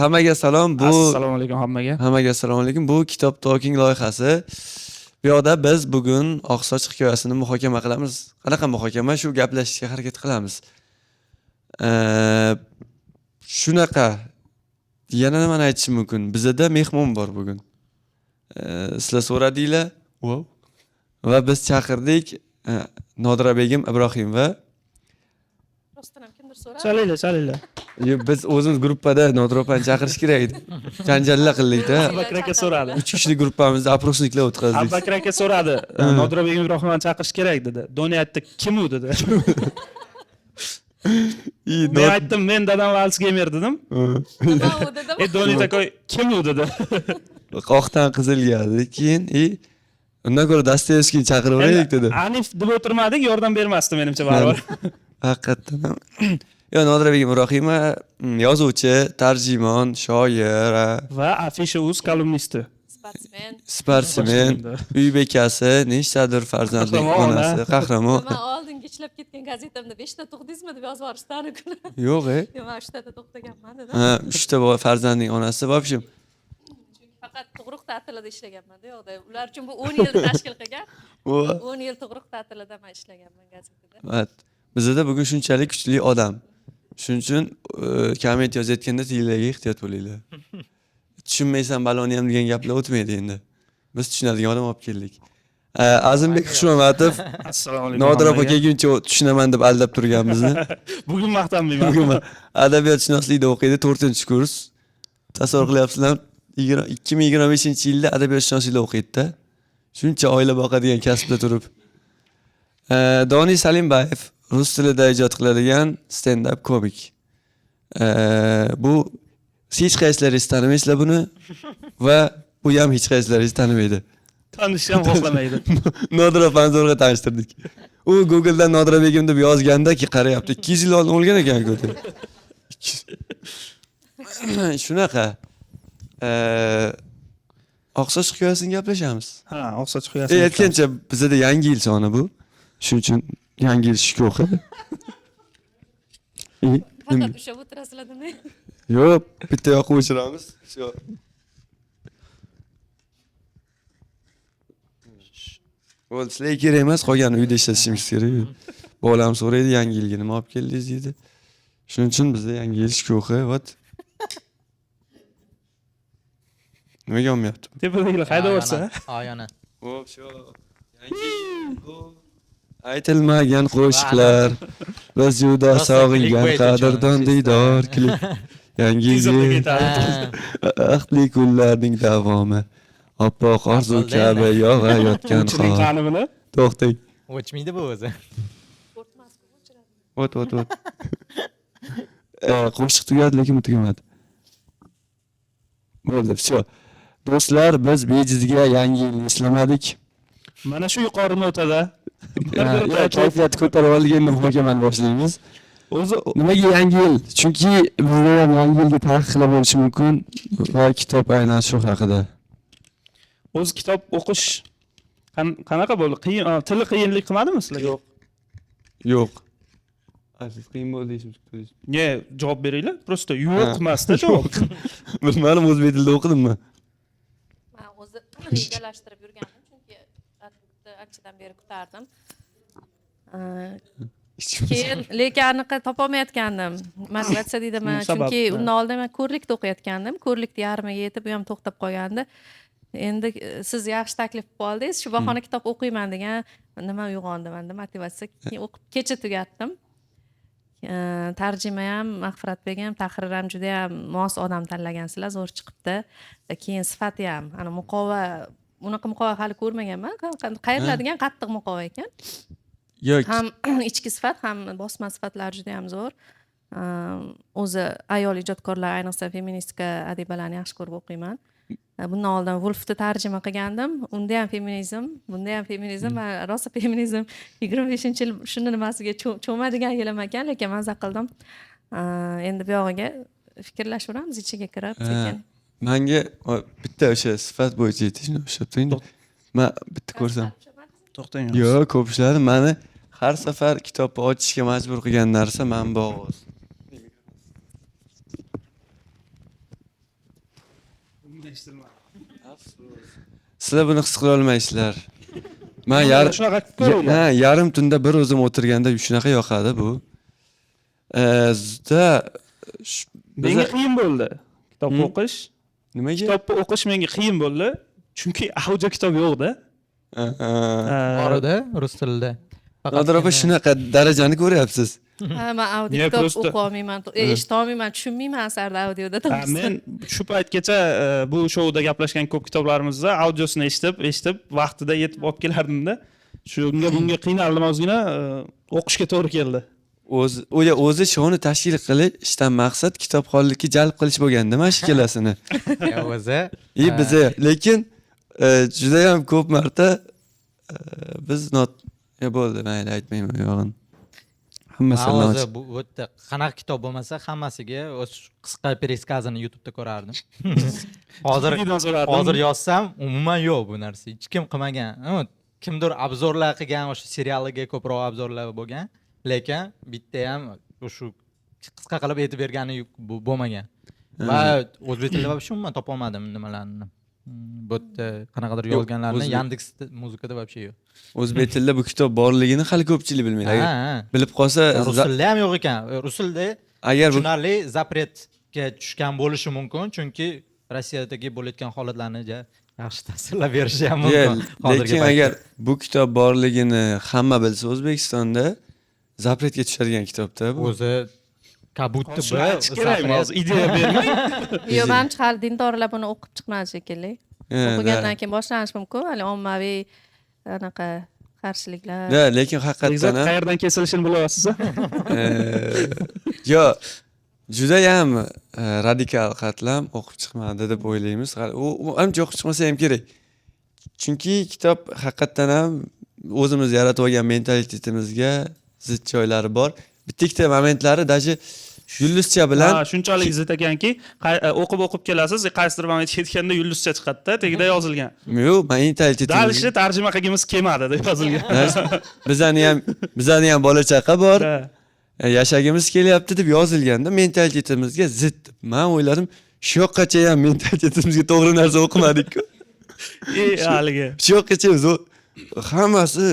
Hammaga salom. Assalomu alaykum hammaga. Hammaga assalomu alaykum. Bu Kitob Talking loyihasi. Bu yoqda biz bugun Oqsoch hikoyasini muhokama qilamiz. Qanaqa muhokama? Shu gaplashishga harakat qilamiz. Shunaqa. Yana nimani aytishim mumkin? Bizda mehmon bor bugun. Sizlar so'radinglar. Wow. Va biz chaqirdik Nodira Begim Ibrohimova. Rostdan ham kimdir so'radi. Chalinglar. Biz o'zimiz gruppada Nodira opani chaqirish kerak edi. Janjallar qildik-da. Abubakir aka so'radi. 3 kishilik gruppamizda aprosniklar o'tkazdik. Abubakir aka so'radi. Nodira Begim Ibrohimovani chaqirish kerak dedi. Doni aytdi, kim u dedi. Men aytdim, men dadam Alsgeymer dedim. Nima u dedim. Doni takoy, kim u dedi. Qoqdan qizilgandi. Keyin undan ko'ra Dostoyevskiyni chaqirib olaylik dedi. Anif deb o'tirmadik, yordam bermasdi menimcha baribir. Haqiqatdan ham. Yo, Nodira Begim Ibrohimova yozuvchi, tarjimon, shoir Va Afisha.uz kolumnisti. sportsmen, uy bekasi, nechtadir farzandning onasi, qahramon. Men oldingi ishlab ketgan gazetamda 5 ta to'qdingizmi deb yozib yuborishdi kuni. Yo'q, Men 3 ta to'xtaganman dedim. Ha, 3 ta farzandning onasi. В общем, Faqat tug'ruq ta'tilida ishlaganman-da yo'qda. Ular uchun bu 10 yilni tashkil qilgan. 10 yil tug'ruq ta'tilida men ishlaganman gazetada. Evet. Bizda bugun shunchalik kuchli odam. Shuning uchun komment yozayotganda tillarga ehtiyot bo'linglar. Tushunmaysan baloni ham degan gaplar o'tmaydi endi. Biz tushunadigan odam olib keldik. Azimbek Xushmamatov Assalomu alaykum. Nodira opa kelguncha tushunaman deb aldab turganmizni. Bugun maqtanmayman. Bugun adabiyotshunaslikda o'qiydi, 4-kurs. Tasavvur qilyapsizlar, 2025-yilda adabiyotshunaslikda o'qiydi-da. Shuncha oila boqadigan kasbda turib. Doni Salimbayev rus tilida ijod qiladigan stand-up komik. Bu hech qaysilaringiz tanimaysizlar buni va bu ham hech qaysilaringiz tanimaydi. Tanishni ham xohlamaydi. Nodira opani zo'rg'a tanishtirdik. U Google'dan Nodira Begim deb yozganda-ki qarayapti. 200 yil oldin o'lgan ekan-ku. Shunaqa. Oqsoch hikoyasini gaplashamiz. Ha, Oqsoch hikoyasi. Aytgancha bizda yangi yil soni bu. Shuning uchun yangi yil shukuhi. Faqat ushlab o'tirasizlar-da. Yo'q, bitta yoqib o'chiramiz. Shu. Bo'ldi, sizlarga kerak emas, qolgan uyda ishlashingiz kerak. Bolam so'raydi, yangi yilga nima olib keldingiz deydi. Shuning uchun bizda yangi yil shukuhi, vat. Nimaga olmayapti? Tepadagilar haydab o'tsa. Oyona. Hop, shu. Aytilmagan qo'shiqlar, biz juda sog'ingan qadrdon diydor klip. Yangi yil, baxtli kunlarning davomi. Oppoq orzu kabi yog'ayotgan Uchining qor. qani buni? To'xtang. O'chmaydi bu o'zi. O't. Qo'shiq tugadi, lekin bu tugamadi. Bo'ldi, shu. Do'stlar, biz bejizga yangi yil eslamadik. Mana shu yuqori notada. Kayfiyat ko'tarib olganda muhokamani boshlaymiz. O'zi Nimaga yangi yil? Chunki bizda ham yangi yilga taqiqlar bo'lishi mumkin va kitob aynan shu haqida. o'zi kitob o'qish qanaqa bo'ldi? Qiyin, tili qiyinlik qilmadimi sizlarga? Yo'q. Aziz qiyin bo'ldi deyishimiz kerak. Ne, javob beringlar. Prosta yo'q emasda javob. Bilmadim, o'zbek tilida o'qidimmi? Men o'zi rejalashtirib yurgandim, chunki anchadan beri kutardim. Keyin lekin aniq topolmayotgandim. Motivatsiya deydimi? Chunki undan oldin men ko'rlikda o'qiyotgandim. Ko'rlikda yarmiga yetib, u ham to'xtab qolgandi. Endi siz yaxshi taklif qilib oldingiz, shu bahona kitob o'qiyman degan nima uyg'ondi menda, motivatsiya. Keyin o'qib kecha tugatdim. Tarjima ham Mag'firatbek ham, tahrir ham juda ham mos odam tanlagansizlar, zo'r chiqibdi. Keyin sifati ham, ana muqova, unaqa muqova hali ko'rmaganman. Qayriladigan qattiq muqova ekan. Yo'q. Ham ichki sifat, ham bosma sifatlari juda ham zo'r. O'zi ayol ijodkorlar, ayniqsa feministika adibalarni yaxshi ko'rib o'qiyman. Bundan oldin Wolfni tarjima qilgandim. Unda ham feminizm, bunda ham feminizm va rosa feminizm 25-yil shuni nimasiga cho'madigan yilim ekan, lekin maza qildim. Endi bu yog'iga fikrlashaveramiz ichiga kirib sekin. Menga bitta o'sha sifat bo'yicha aytishni ushlab turing. Men bitta ko'rsam. To'xtang. Yo'q, ko'p ishladi. Meni har safar kitobni ochishga majbur qilgan narsa men bu ovoz. Sizlar buni his qila olmaysizlar. Men Shunaqa ko'ruvlar. yarim tunda bir o'zim o'tirganda shunaqa yoqadi bu. Zda Menga qiyin bo'ldi kitob o'qish. nimaga? Kitobni o'qish menga qiyin bo'ldi. Chunki audio kitob yo'q-da. Bor edi rus tilida. Nodir opa shunaqa darajani ko'ryapsiz. Man audio Ne, kitob просто- o'qiy olmayman, eshita olmayman, tushunmayman asarni audioda to'g'risi. Men shu paytgacha bu shouda gaplashgan ko'p kitoblarimizda audiosini eshitib vaqtida yetib olib kelardimda. Shunga bunga qiynaldim ozgina, o'qishga to'g'ri keldi. O'zi shuni tashkil qilishdan maqsad kitobxonlikka jalb qilish bo'lganda mana shu ikkalasini. O'zi Biza lekin juda ham ko'p marta biz bo'ldi, mayli aytmayman u yog'ini. Hammasi o'zi bu yerda qanaqa kitob bo'lmasa hammasiga o'z qisqa пересказini YouTube'da ko'rardim. Hozir yozsam umuman yo'q bu narsa. Hech kim qilmagan. Kimdir obzorlar qilgan, o'sha serialiga ko'proq obzorlar bo'lgan, lekin bitta ham shu qisqa qilib aytib bergani bo'lmagan. Va o'zbek tilida вообще umuman topa olmadim nimalarni. Bu yerda qanaqadir yozganlarni Yandex muzikada вообще yo'q. O'zbek tilida bu kitob borligini hali ko'pchilik bilmaydi. Agar bilib qolsa, Rus tilida ham yo'q ekan. Rus tilida agar bu tushunarli zapretga tushgan bo'lishi mumkin, chunki Rossiyadagi bo'layotgan holatlarni yaxshi tasvirlab berishi ham mumkin. lekin agar bu kitob borligini hamma bilsa O'zbekistonda zapretga tushadigan kitobda bu. o'zi kabutta kerakmi hozir ideya bermang. Yo'q, menimcha hali dindorlar buni o'qib chiqmadi shekilli. O'qigandan keyin boshlanishi mumkin, hali ommaviy anaqa qarshiliklar. Lekin haqiqatan ham Qayerdan kesilishini bilyapsiz? yo juda ham radikal qatlam o'qib chiqmadi deb o'ylaymiz. U ancha o'qib chiqmasa ham kerak. Chunki kitob haqiqatan ham o'zimiz yaratib olgan mentalitetimizga zid joylari bor. Bitta ikkita momentlari даже yulduzcha bilan shunchalik zid ekanki, o'qib kelasiz, qaysidir moment yetganda yulduzcha chiqadi-da, tagida yozilgan. yo'q, mentalitetimiz. Dalishni tarjima qilgimiz kelmadi deb yozilgan. Bizani ham bola chaqa bor. Yashagimiz kelyapti deb yozilganda mentalitetimizga zid. Men o'yladim, shu yoqqacha ham mentalitetimizga to'g'ri narsa o'qimadik-ku. Haligi. Shu yoqqacha biz hammasi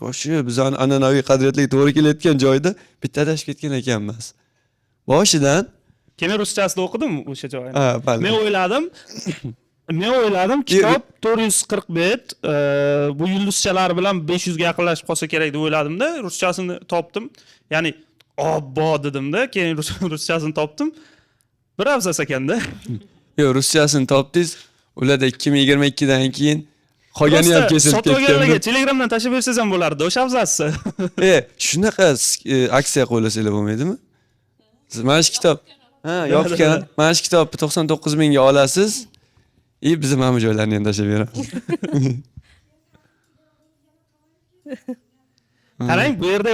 o'sha bizning an'anaviy qadriyatlarga to'g'ri kelayotgan joyda bitta adashib ketgan ekanmiz. Boshidan Keyin ruschasida o'qidim o'sha joyni. bali. Men o'yladim, kitob 440 bet, bu yulduzchalar bilan 500 ga yaqinlashib qolsa kerak deb o'yladim-da, ruschasini topdim. Ya'ni obbo dedim-da, keyin ruschasini topdim. Bir afzas ekanda. Yo'q, ruschasini topdingiz. Ularda 2022 dan keyin qolgani ham kesilib Sotganlarga ketgan. Telegramdan tashlab bersangiz ham bo'lardi, o'sha afzasi. Shunaqa aksiya qo'ylasanglar bo'lmaydimi? Siz mana shu kitob, yopgan. Mana shu kitobni 99 mingga olasiz. Biz mana bu joylarni ham tashlab beramiz. Qarang, bu yerda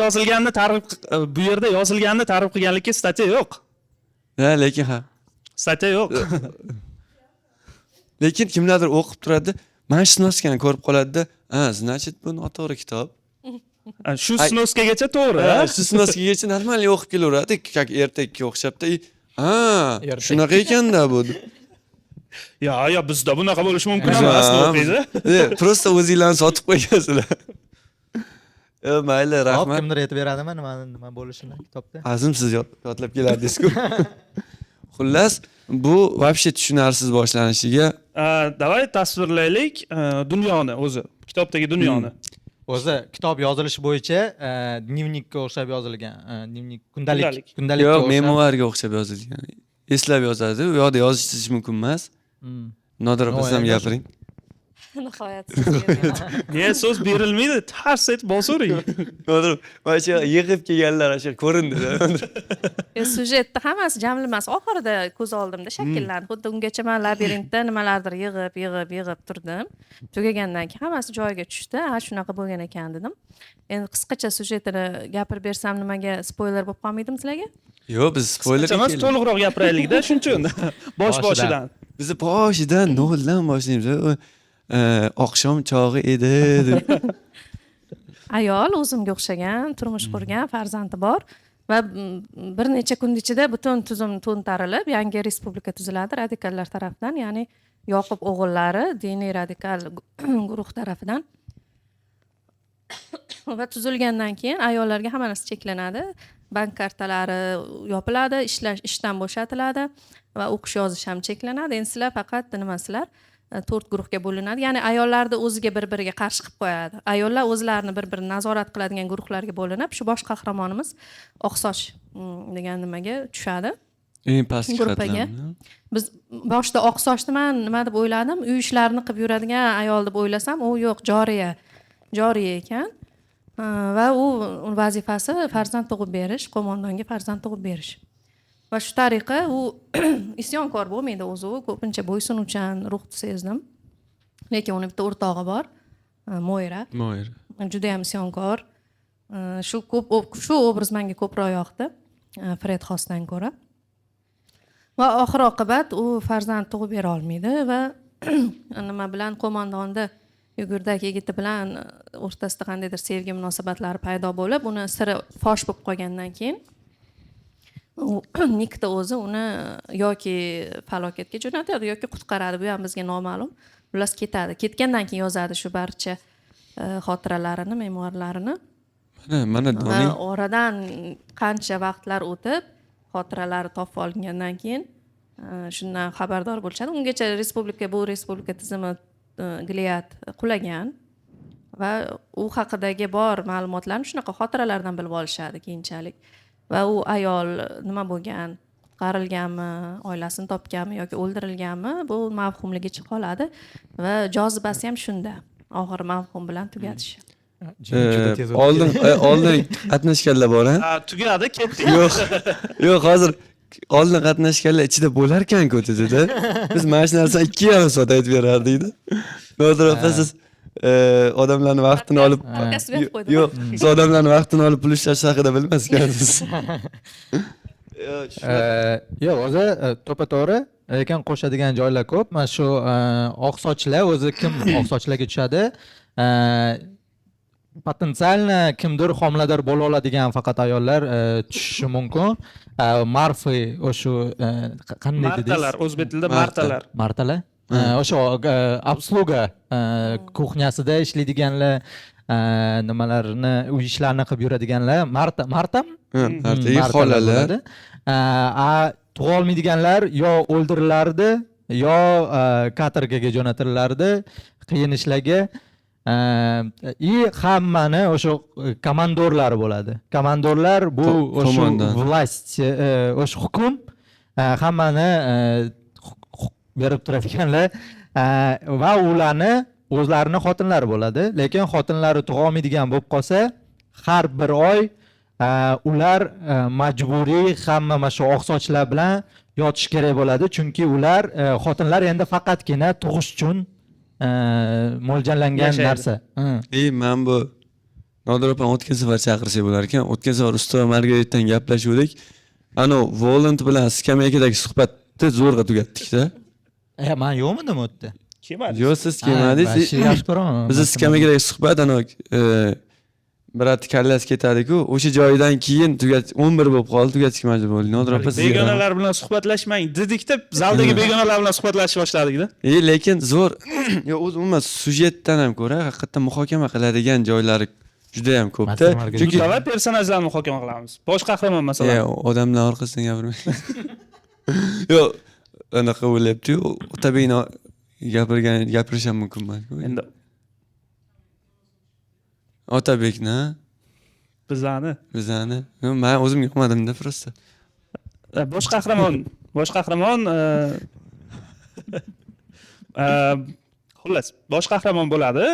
yozilganini ta'rif qilganlikka statya yo'q. Lekin Statya yo'q. Lekin kimlardir o'qib turadi, mana shu snoskani ko'rib qoladi-da, значит bu noto'g'ri kitob. Shu snoskagacha to'g'ri. Shu snoskagacha normalniy o'qib kelaveradi, как ertakka o'xshabda. Shunaqa ekanda bu. Yo, bizda bunaqa bo'lishi mumkin emas, o'qiydi. Просто o'zinglarni sotib qo'ygansizlar. Mayli, rahmat. Kimdir aytib beradimi nima bo'lishini kitobda? Azim siz yodlab kelardingiz-ku. Xullas, bu вообще tushunarsiz boshlanishiga Davay tasvirlaylik dunyoni o'zi, kitobdagi dunyoni. O'zi kitob yozilishi bo'yicha dnevnikka o'xshab yozilgan, dnevnik Kundalik. kundalikka yo'q, o'xshab. memuarga o'xshab yozilgan. Eslab yozadi, u yoqda yozish mumkin emas. Nodir opa, siz ham gapiring. Nihoyat. Ne so'z berilmaydi, tars aytib bosavering. Nodir, mana shu yig'ib kelganlar shu ko'rindi. Sujetni hammasi jamlanmasi oxirida ko'z oldimda shakllandi. Xuddi ungacha men labirintda nimalardir yig'ib turdim. Tugagandan keyin hammasi joyiga tushdi. Shunaqa bo'lgan ekan dedim. Endi qisqacha sujetini gapirib bersam nimaga spoiler bo'lib qolmaydimi sizlarga? Yo'q, biz spoiler Emas, to'liqroq gapiraylik-da, shuncha bosh-boshidan. Biz boshidan noldan boshlaymiz. Oqshom chog'i edi deb. Ayol o'zimga o'xshagan, turmush qurgan, farzandi bor. va bir necha kun ichida butun tuzum to'ntarilib yangi respublika tuziladi radikallar tarafidan, ya'ni Yoqub o'g'illari diniy radikal guruh tarafidan. Va tuzilgandan keyin ayollarga hamma narsa cheklanadi. Bank kartalari yopiladi, ishdan bo'shatiladi va o'qish yozish ham cheklanadi. Endi sizlar faqat nimasizlar? 4 guruhga bo'linadi. Ya'ni ayollarni o'ziga bir-biriga qarshi qilib qo'yadi. Ayollar o'zlarini bir-birini nazorat qiladigan guruhlarga bo'linib, shu bosh qahramonimiz Oqsoch degan nimaga tushadi. Eng pastki Gruppaga. qatlam. Biz boshida Oqsochni men nima deb o'yladim? Uy ishlarini qilib yuradigan ayol deb o'ylasam, u yo'q, joriya ekan. Va u vazifasi farzand tug'ib berish, qo'mondonga farzand tug'ib berish. Va shu tariqa u isyonkor bo'lmaydi o'zi, u ko'pincha bo'ysunuvchan ruhni sezdim. Lekin uni bitta o'rtog'i bor, Moira. Moira. Juda ham isyonkor. Shu obraz menga ko'proq yoqdi, Fred Xosdan ko'ra. Va oxir oqibat u farzand tug'ib bera olmaydi va nima bilan qo'mondonni yugurdak yigiti bilan o'rtasida qandaydir sevgi munosabatlari paydo bo'lib, uni siri fosh bo'lib qolgandan keyin Nikta o'zi uni yoki falokatga jo'natadi yoki qutqaradi, bu ham bizga noma'lum. Xullas ketadi. Ketgandan keyin yozadi shu barcha xotiralarini, memuarlarini. Mana Va Doning oradan qancha vaqtlar o'tib, xotiralari topib olingandan keyin shundan xabardor bo'lishadi. Ungacha bu respublika tizimi Gilead qulagan va u haqidagi bor ma'lumotlarni shunaqa xotiralardan bilib olishadi keyinchalik. Va u ayol nima bo'lgan, qutqarilganmi, oilasini topganmi yoki o'ldirilganmi, bu mavhumligicha qoladi va jozibasi ham shunda. Oxiri mavhum bilan tugatishi. oldin qatnashganlar bor, ha? Tugadi, ketdi. Yo'q, hozir oldin qatnashganlar ichida bo'larkan-ku dedi-da. Biz mana shu narsani 2,5 soat aytib berardik-da. Nodir opa, siz odamlarni vaqtini olib yo'q, siz odamlarni vaqtini olib pul ishlash haqida bilmaskansiz. Yo'q, o'zi to'pa-to'g'ri, lekin qo'shadigan joylar ko'p. Mana shu oqsochlar o'zi kim oqsochlarga tushadi? Potensialni kimdir homilador bo'la oladigan faqat ayollar tushishi mumkin. Marfi o'shu qanday dedingiz? Martalar, o'zbek tilida martalar. Martalar? O'sha obsluga kuxnyasida ishlaydiganlar, nimalarni, uy ishlarini qilib yuradiganlar, martam? Xolalar. Tug'a olmaydiganlar yo o'ldirilardi, yo katorgaga jo'natirilardi, qiyin ishlarga. Hammani o'sha komandorlar bo'ladi. Komandorlar bu o'sha vlast, o'sha hukm hammani berib turadiganlar va ularni o'zlarini xotinlari bo'ladi. Lekin xotinlari tug'a olmaydigan bo'lib qolsa, har bir oy ular majburiy hamma mana shu oqsochlar bilan yotish kerak bo'ladi, chunki ular xotinlar endi faqatgina tug'ish uchun mo'ljallangan narsa. Men bu Nodir opa o'tgan safar chaqirsak bo'lar ekan. O'tgan safar Ustova Margaritdan gaplashuvdik. Ano Volant bilan skameykadagi suhbatni zo'rg'a tugatdik-da. Men yo'qmidim o'tdi? Kelmadi. Yo'q, siz kelmadingiz. Yaxshi ko'raman. Biz skameykadagi suhbat birati kallasi ketadi-ku, o'sha joydan keyin 11 bo'lib qoldi, tugatishga majbur bo'ldik. Nodir opa, siz begonalar bilan suhbatlashmang dedik-da, zaldagi begonalar bilan suhbatlashib boshladik-da. Lekin zo'r. Yo, o'zi umuman sujetdan ham ko'ra haqiqatan muhokama qiladigan joylari juda ham ko'p-da. Chunki personajlarni muhokama qilamiz. Bosh qahramon masalan. Odamlar orqasidan gapirmang. Yo'q, anaqa o'ylabdi-yu, tabiiy gapirish ham mumkinman. Endi Otabekni, bizani. Men o'zim yoqmadim-da prosta. Bosh qahramon xullas, bosh qahramon bo'ladi.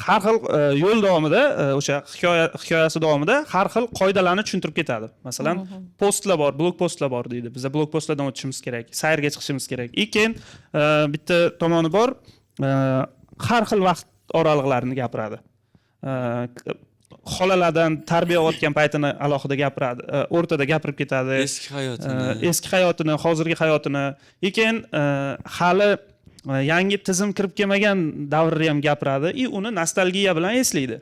Har xil yo'l davomida, o'sha hikoyasi davomida har xil qoidalarni tushuntirib ketadi. Masalan, postlar bor, blog postlar bor deydi. Biz blog postlardan o'tishimiz kerak, sayrga chiqishimiz kerak. Keyin bitta tomoni bor, har xil vaqt oraliqlarini gapiradi. Xolalardan tarbiya olayotgan paytini alohida gapiradi, o'rtada gapirib ketadi. Eski hayotini, hozirgi hayotini. Keyin hali yangi tizim kirib kelmagan davrni ham gapiradi, uni nostalgiya bilan eslaydi.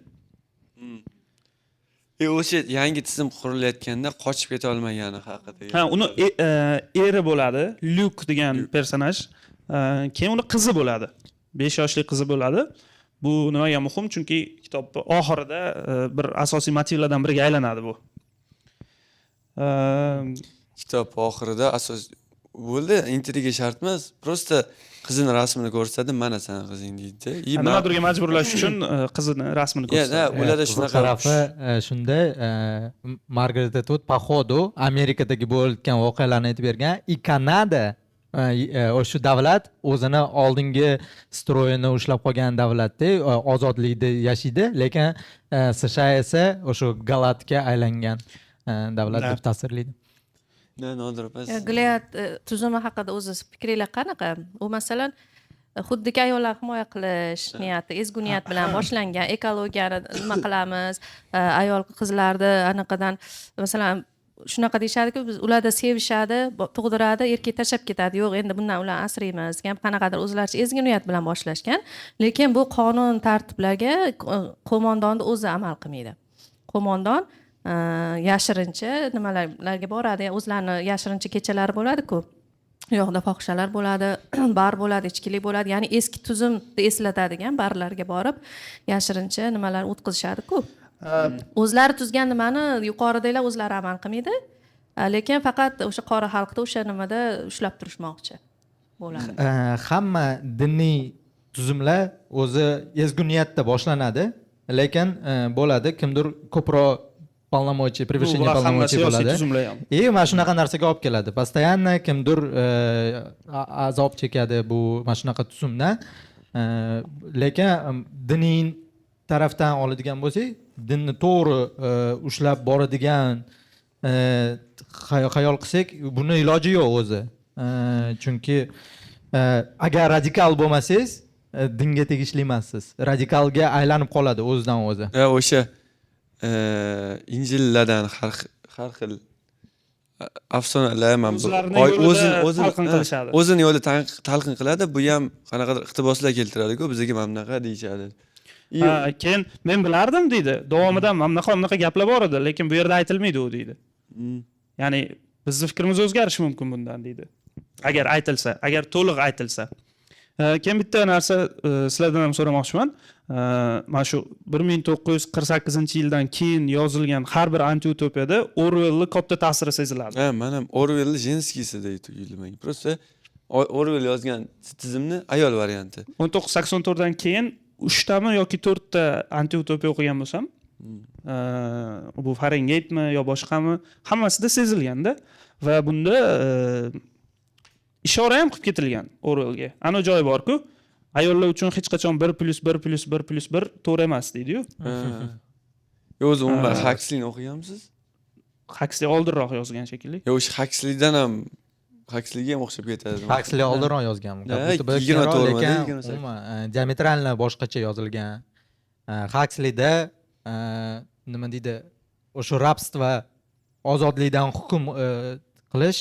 O'sha yangi tizim qurilayotganda qochib keta olmagani haqida. Ha, uni eri bo'ladi, Luke degan personaj. Keyin uni qizi bo'ladi. 5 yoshli qizi bo'ladi. Bu nimaga muhim? Chunki kitob oxirida bir asosiy motivlardan biriga aylanadi bu. Kitob oxirida asos bo'ldi, intriga shart emas. Prosta qizini rasmini ko'rsatdi, mana sana qizing deydi. Nimadirga majburlash uchun qizini rasmini ko'rsatadi. Ularda Bu shunaqa tarafi shunda Margaret Atwood походу Amerikadagi bo'layotgan voqealarni aytib bergan. I Kanada o'sha davlat o'zini oldingi stroyini ushlab qolgan davlatda ozodlikda yashaydi, lekin США esa o'sha galatga aylangan davlat deb tasvirlaydi. Nodir opa. Gilead tuzumi haqida o'zi fikringiz qanaqa? U masalan xuddiki ayollar himoya qilish niyati, ezgu niyat bilan boshlangan, ekologiyani nima qilamiz, ayol qizlarni anaqadan masalan shunaqa deyishadiki, biz ularda sevishadi, tug'diradi, erkak tashlab ketadi. Yo'q, endi bundan ularni asraymiz. Ham qanaqadir o'zlaricha ezgu niyat bilan boshlashgan. Lekin bu qonun tartiblarga qo'mondonni o'zi amal qilmaydi. Qo'mondon yashirincha nimalarga boradi, o'zlarini yashirincha kechalari bo'ladi-ku. U yoqda fohishalar bo'ladi, bar bo'ladi, ichkilik bo'ladi. Ya'ni eski tuzumni eslatadigan barlarga borib yashirincha nimalar o'tkazishadi-ku. O'zlari tuzgan nimani yuqoridagilar o'zlari amal qilmaydi. Lekin faqat o'sha qora xalqda o'sha nimada ushlab turishmoqchi bo'ladi. Hamma diniy tuzumlar o'zi ezgu niyatda boshlanadi, lekin bo'ladi kimdir ko'proq полномочий, превышение полномочий bo'ladi. Mana shunaqa narsaga olib keladi. Постоянно kimdir azob chekadi bu mana shunaqa tuzumdan. Lekin diniy tarafdan oladigan bo'lsak, dinni to'g'ri ushlab boradigan xayol qilsak, buni iloji yo'q o'zi. Chunki agar radikal bo'lmasangiz, dinga tegishli emassiz. Radikalga aylanib qoladi o'zidan o'zi. O'sha Injillardan har xil afsonalar ham o'zini yo'lida talqin qiladi. Bu ham qanaqadir iqtiboslar keltiradi-ku, bizga ham bunaqa deyishadi. Keyin men bilardim deydi. Davomida mamnaqa gaplar bor edi, lekin bu yerda aytilmaydi u deydi. Ya'ni bizning fikrimiz o'zgarishi mumkin bundan deydi. Agar aytilsa, agar to'liq aytilsa. Keyin bitta narsa sizlardan ham so'ramoqchiman. Mana shu 1948-yildan keyin yozilgan har bir antiutopiyada Orwellning katta ta'siri seziladi. Men ham Orwell jenskisi deydi tuyulmagan. Prosta Orwell yozgan tizimni ayol varianti. 1984dan keyin 3 tami yoki 4 ta antiutopiya o'qigan bo'lsam, bu Fahrenheitmi yo boshqami, hammasida sezilganda va bunda ishora ham qilib ketilgan Orwellga. Ana joyi bor-ku, ayollar uchun hech qachon 1+1+1+1 to'g'ri emas deydi-yu. O'zi umuman Huxleyni o'qiganmisiz? Huxley oldinroq yozgan shekilli. O'sha Huxleydan ham Huxleyga ham o'xshab ketadi. Huxley oldinroq yozgan. Lekin diametralni boshqacha yozilgan. Huxleyda nima deydi? O'sha rabstvo ozodlikdan hukm qilish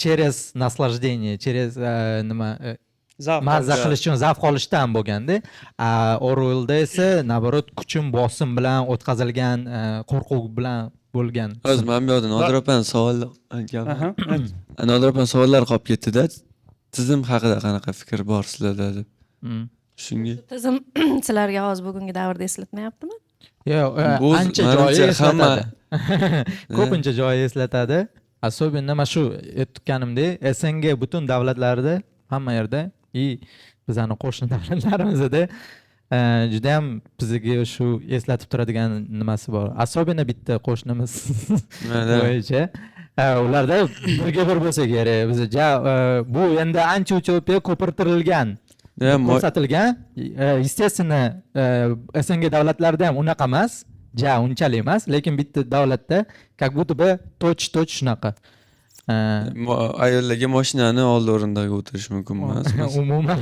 через наслаждение, через nima mazza qilish uchun zavq olishdan bo'lganda, Orwellda esa naborot kuchim bosim bilan o'tkazilgan, qo'rquv bilan bo'lgan. Hozir men bu yerda Nodir opani savoli aytganman. Nodir opani savollari qolib ketdi-da. Tizim haqida qanaqa fikr bor sizlarda deb. Shunga. Tizim sizlarga hozir bugungi davrda eslatmayaptimi? Yo'q, ancha joyi eslatadi. Ko'pincha joyi eslatadi. Особенно mana shu aytganimdek, SNG butun davlatlarda, hamma yerda, bizning qo'shni davlatlarimizda juda ham bizga shu eslatib turadigan nimasi bor. Особенно bitta qo'shnimiz bo'yicha ularda birga bir bo'lsa kerak. Biz bu endi ancha utopiya ko'pirtirilgan, ko'rsatilgan. Естественно, SNG davlatlarida ham unaqa emas. Unchalik emas, lekin bitta davlatda как будто бы точь shunaqa. Ayollarga mashinani old o'rindiga o'tirish mumkin emas. Umuman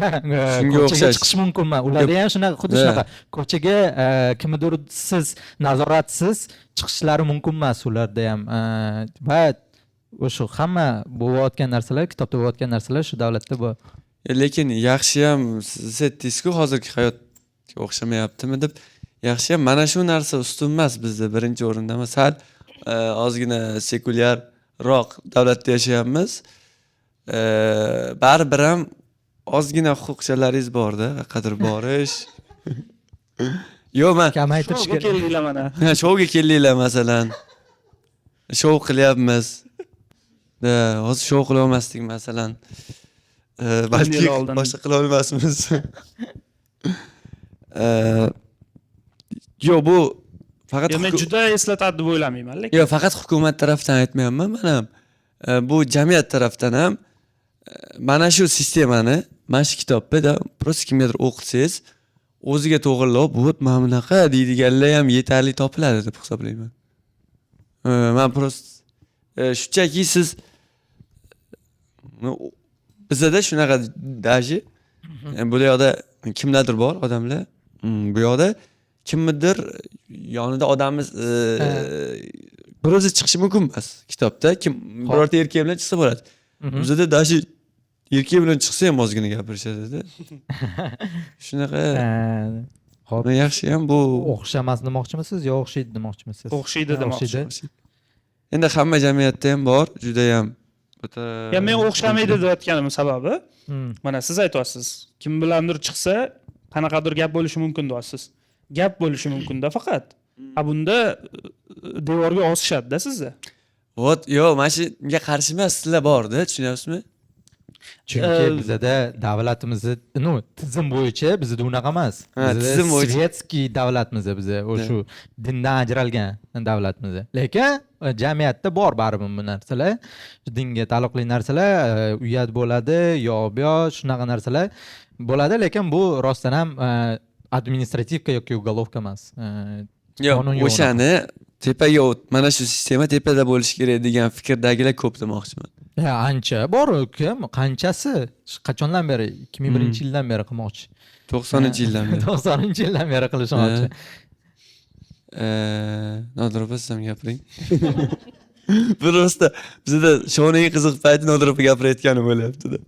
shunga o'xshash chiqish mumkin emas. Ularda ham shunaqa, xuddi shunaqa. Ko'chaga kimdir siz nazoratsiz chiqishlari mumkin emas ularda ham. Va o'sha hamma bo'layotgan narsalar, kitobda bo'layotgan narsalar shu davlatda bor. Lekin yaxshi ham siz aytdingiz-ku, hozirgi hayotga o'xshamayaptimi deb. yaxshiyam mana shu narsa ustun emas bizda birinchi o'rinda emas. Sal ozgina sekulyarroq davlatda yashayapmiz. Baribir ham ozgina huquqchalaringiz borda, qadr borish. Yo'q, men kamaytirish Shouga kerak. keldinglar mana. shouga keldinglar masalan. Shou qilyapmiz. Hozir shou qila olmasdik masalan. Balki yil oldin. boshqa qila olmasmiz. Yo'q, bu faqat Men juda eslatadi deb o'ylamayman, lekin yo'q, faqat hukumat tarafdan aytmayapman men ham. Bu jamiyat tarafdan ham mana shu sistemani, mana shu kitobda prosta kimgadir o'qitsangiz, o'ziga to'g'rilab, bu mana bunaqa deydiganlar ham yetarli topiladi deb hisoblayman. Men prosta shunchaki siz bizda shunaqa daji bu yoqda kimlardir bor odamlar, bu yoqda kimnidir yonida odamimiz bir o'zi chiqishi mumkin emas kitobda. Kim birorta erkak bilan chiqsa bo'ladi. Bizda dashi erkak bilan chiqsa ham ozgina gapirishadi-da. Shunaqa. Hop, Men yaxshi ham bu o'xshamas demoqchimisiz yo o'xshaydi demoqchimisiz? o'xshaydi demoqchi. endi hamma jamiyatda ham bor, juda ham Ya men o'xshamaydi deyotganim sababi, mana siz aytyapsiz, kim bilandir chiqsa, qanaqadir gap bo'lishi mumkin deyapsiz. Gap bo'lishi mumkin-da faqat. Bunda devorga osishadi-da sizda. Vot, yo'q, mana shunga qarshi emas, sizlar bor-da, tushunyapsizmi? Chunki bizda davlatimizni, tizim bo'yicha bizda unaqa emas. Tizim bo'yicha Sovetskiy davlatimiz biz, o'sha dindan ajralgan davlatimiz. Lekin jamiyatda bor baribir bu narsalar. Dinga taalluqli narsalar uyat bo'ladi, yo shunaqa narsalar bo'ladi, lekin bu rostdan ham administrativka yoki ugolovka emas. Yo'q, qonun yo'q o'shani tepaga mana shu sistema tepada bo'lishi kerak degan fikrdagilar ko'p demoqchiman. Ancha bor kim? Qanchasi? Qachondan beri? 2001-yildan beri qilmoqchi. 90-yildan beri. 90-yildan beri qilishmoqchi. Nodir opa, siz ham gapiring. Просто bizda shouning qiziq payti Nodir opa gapirayotgani bo'lyapti-da.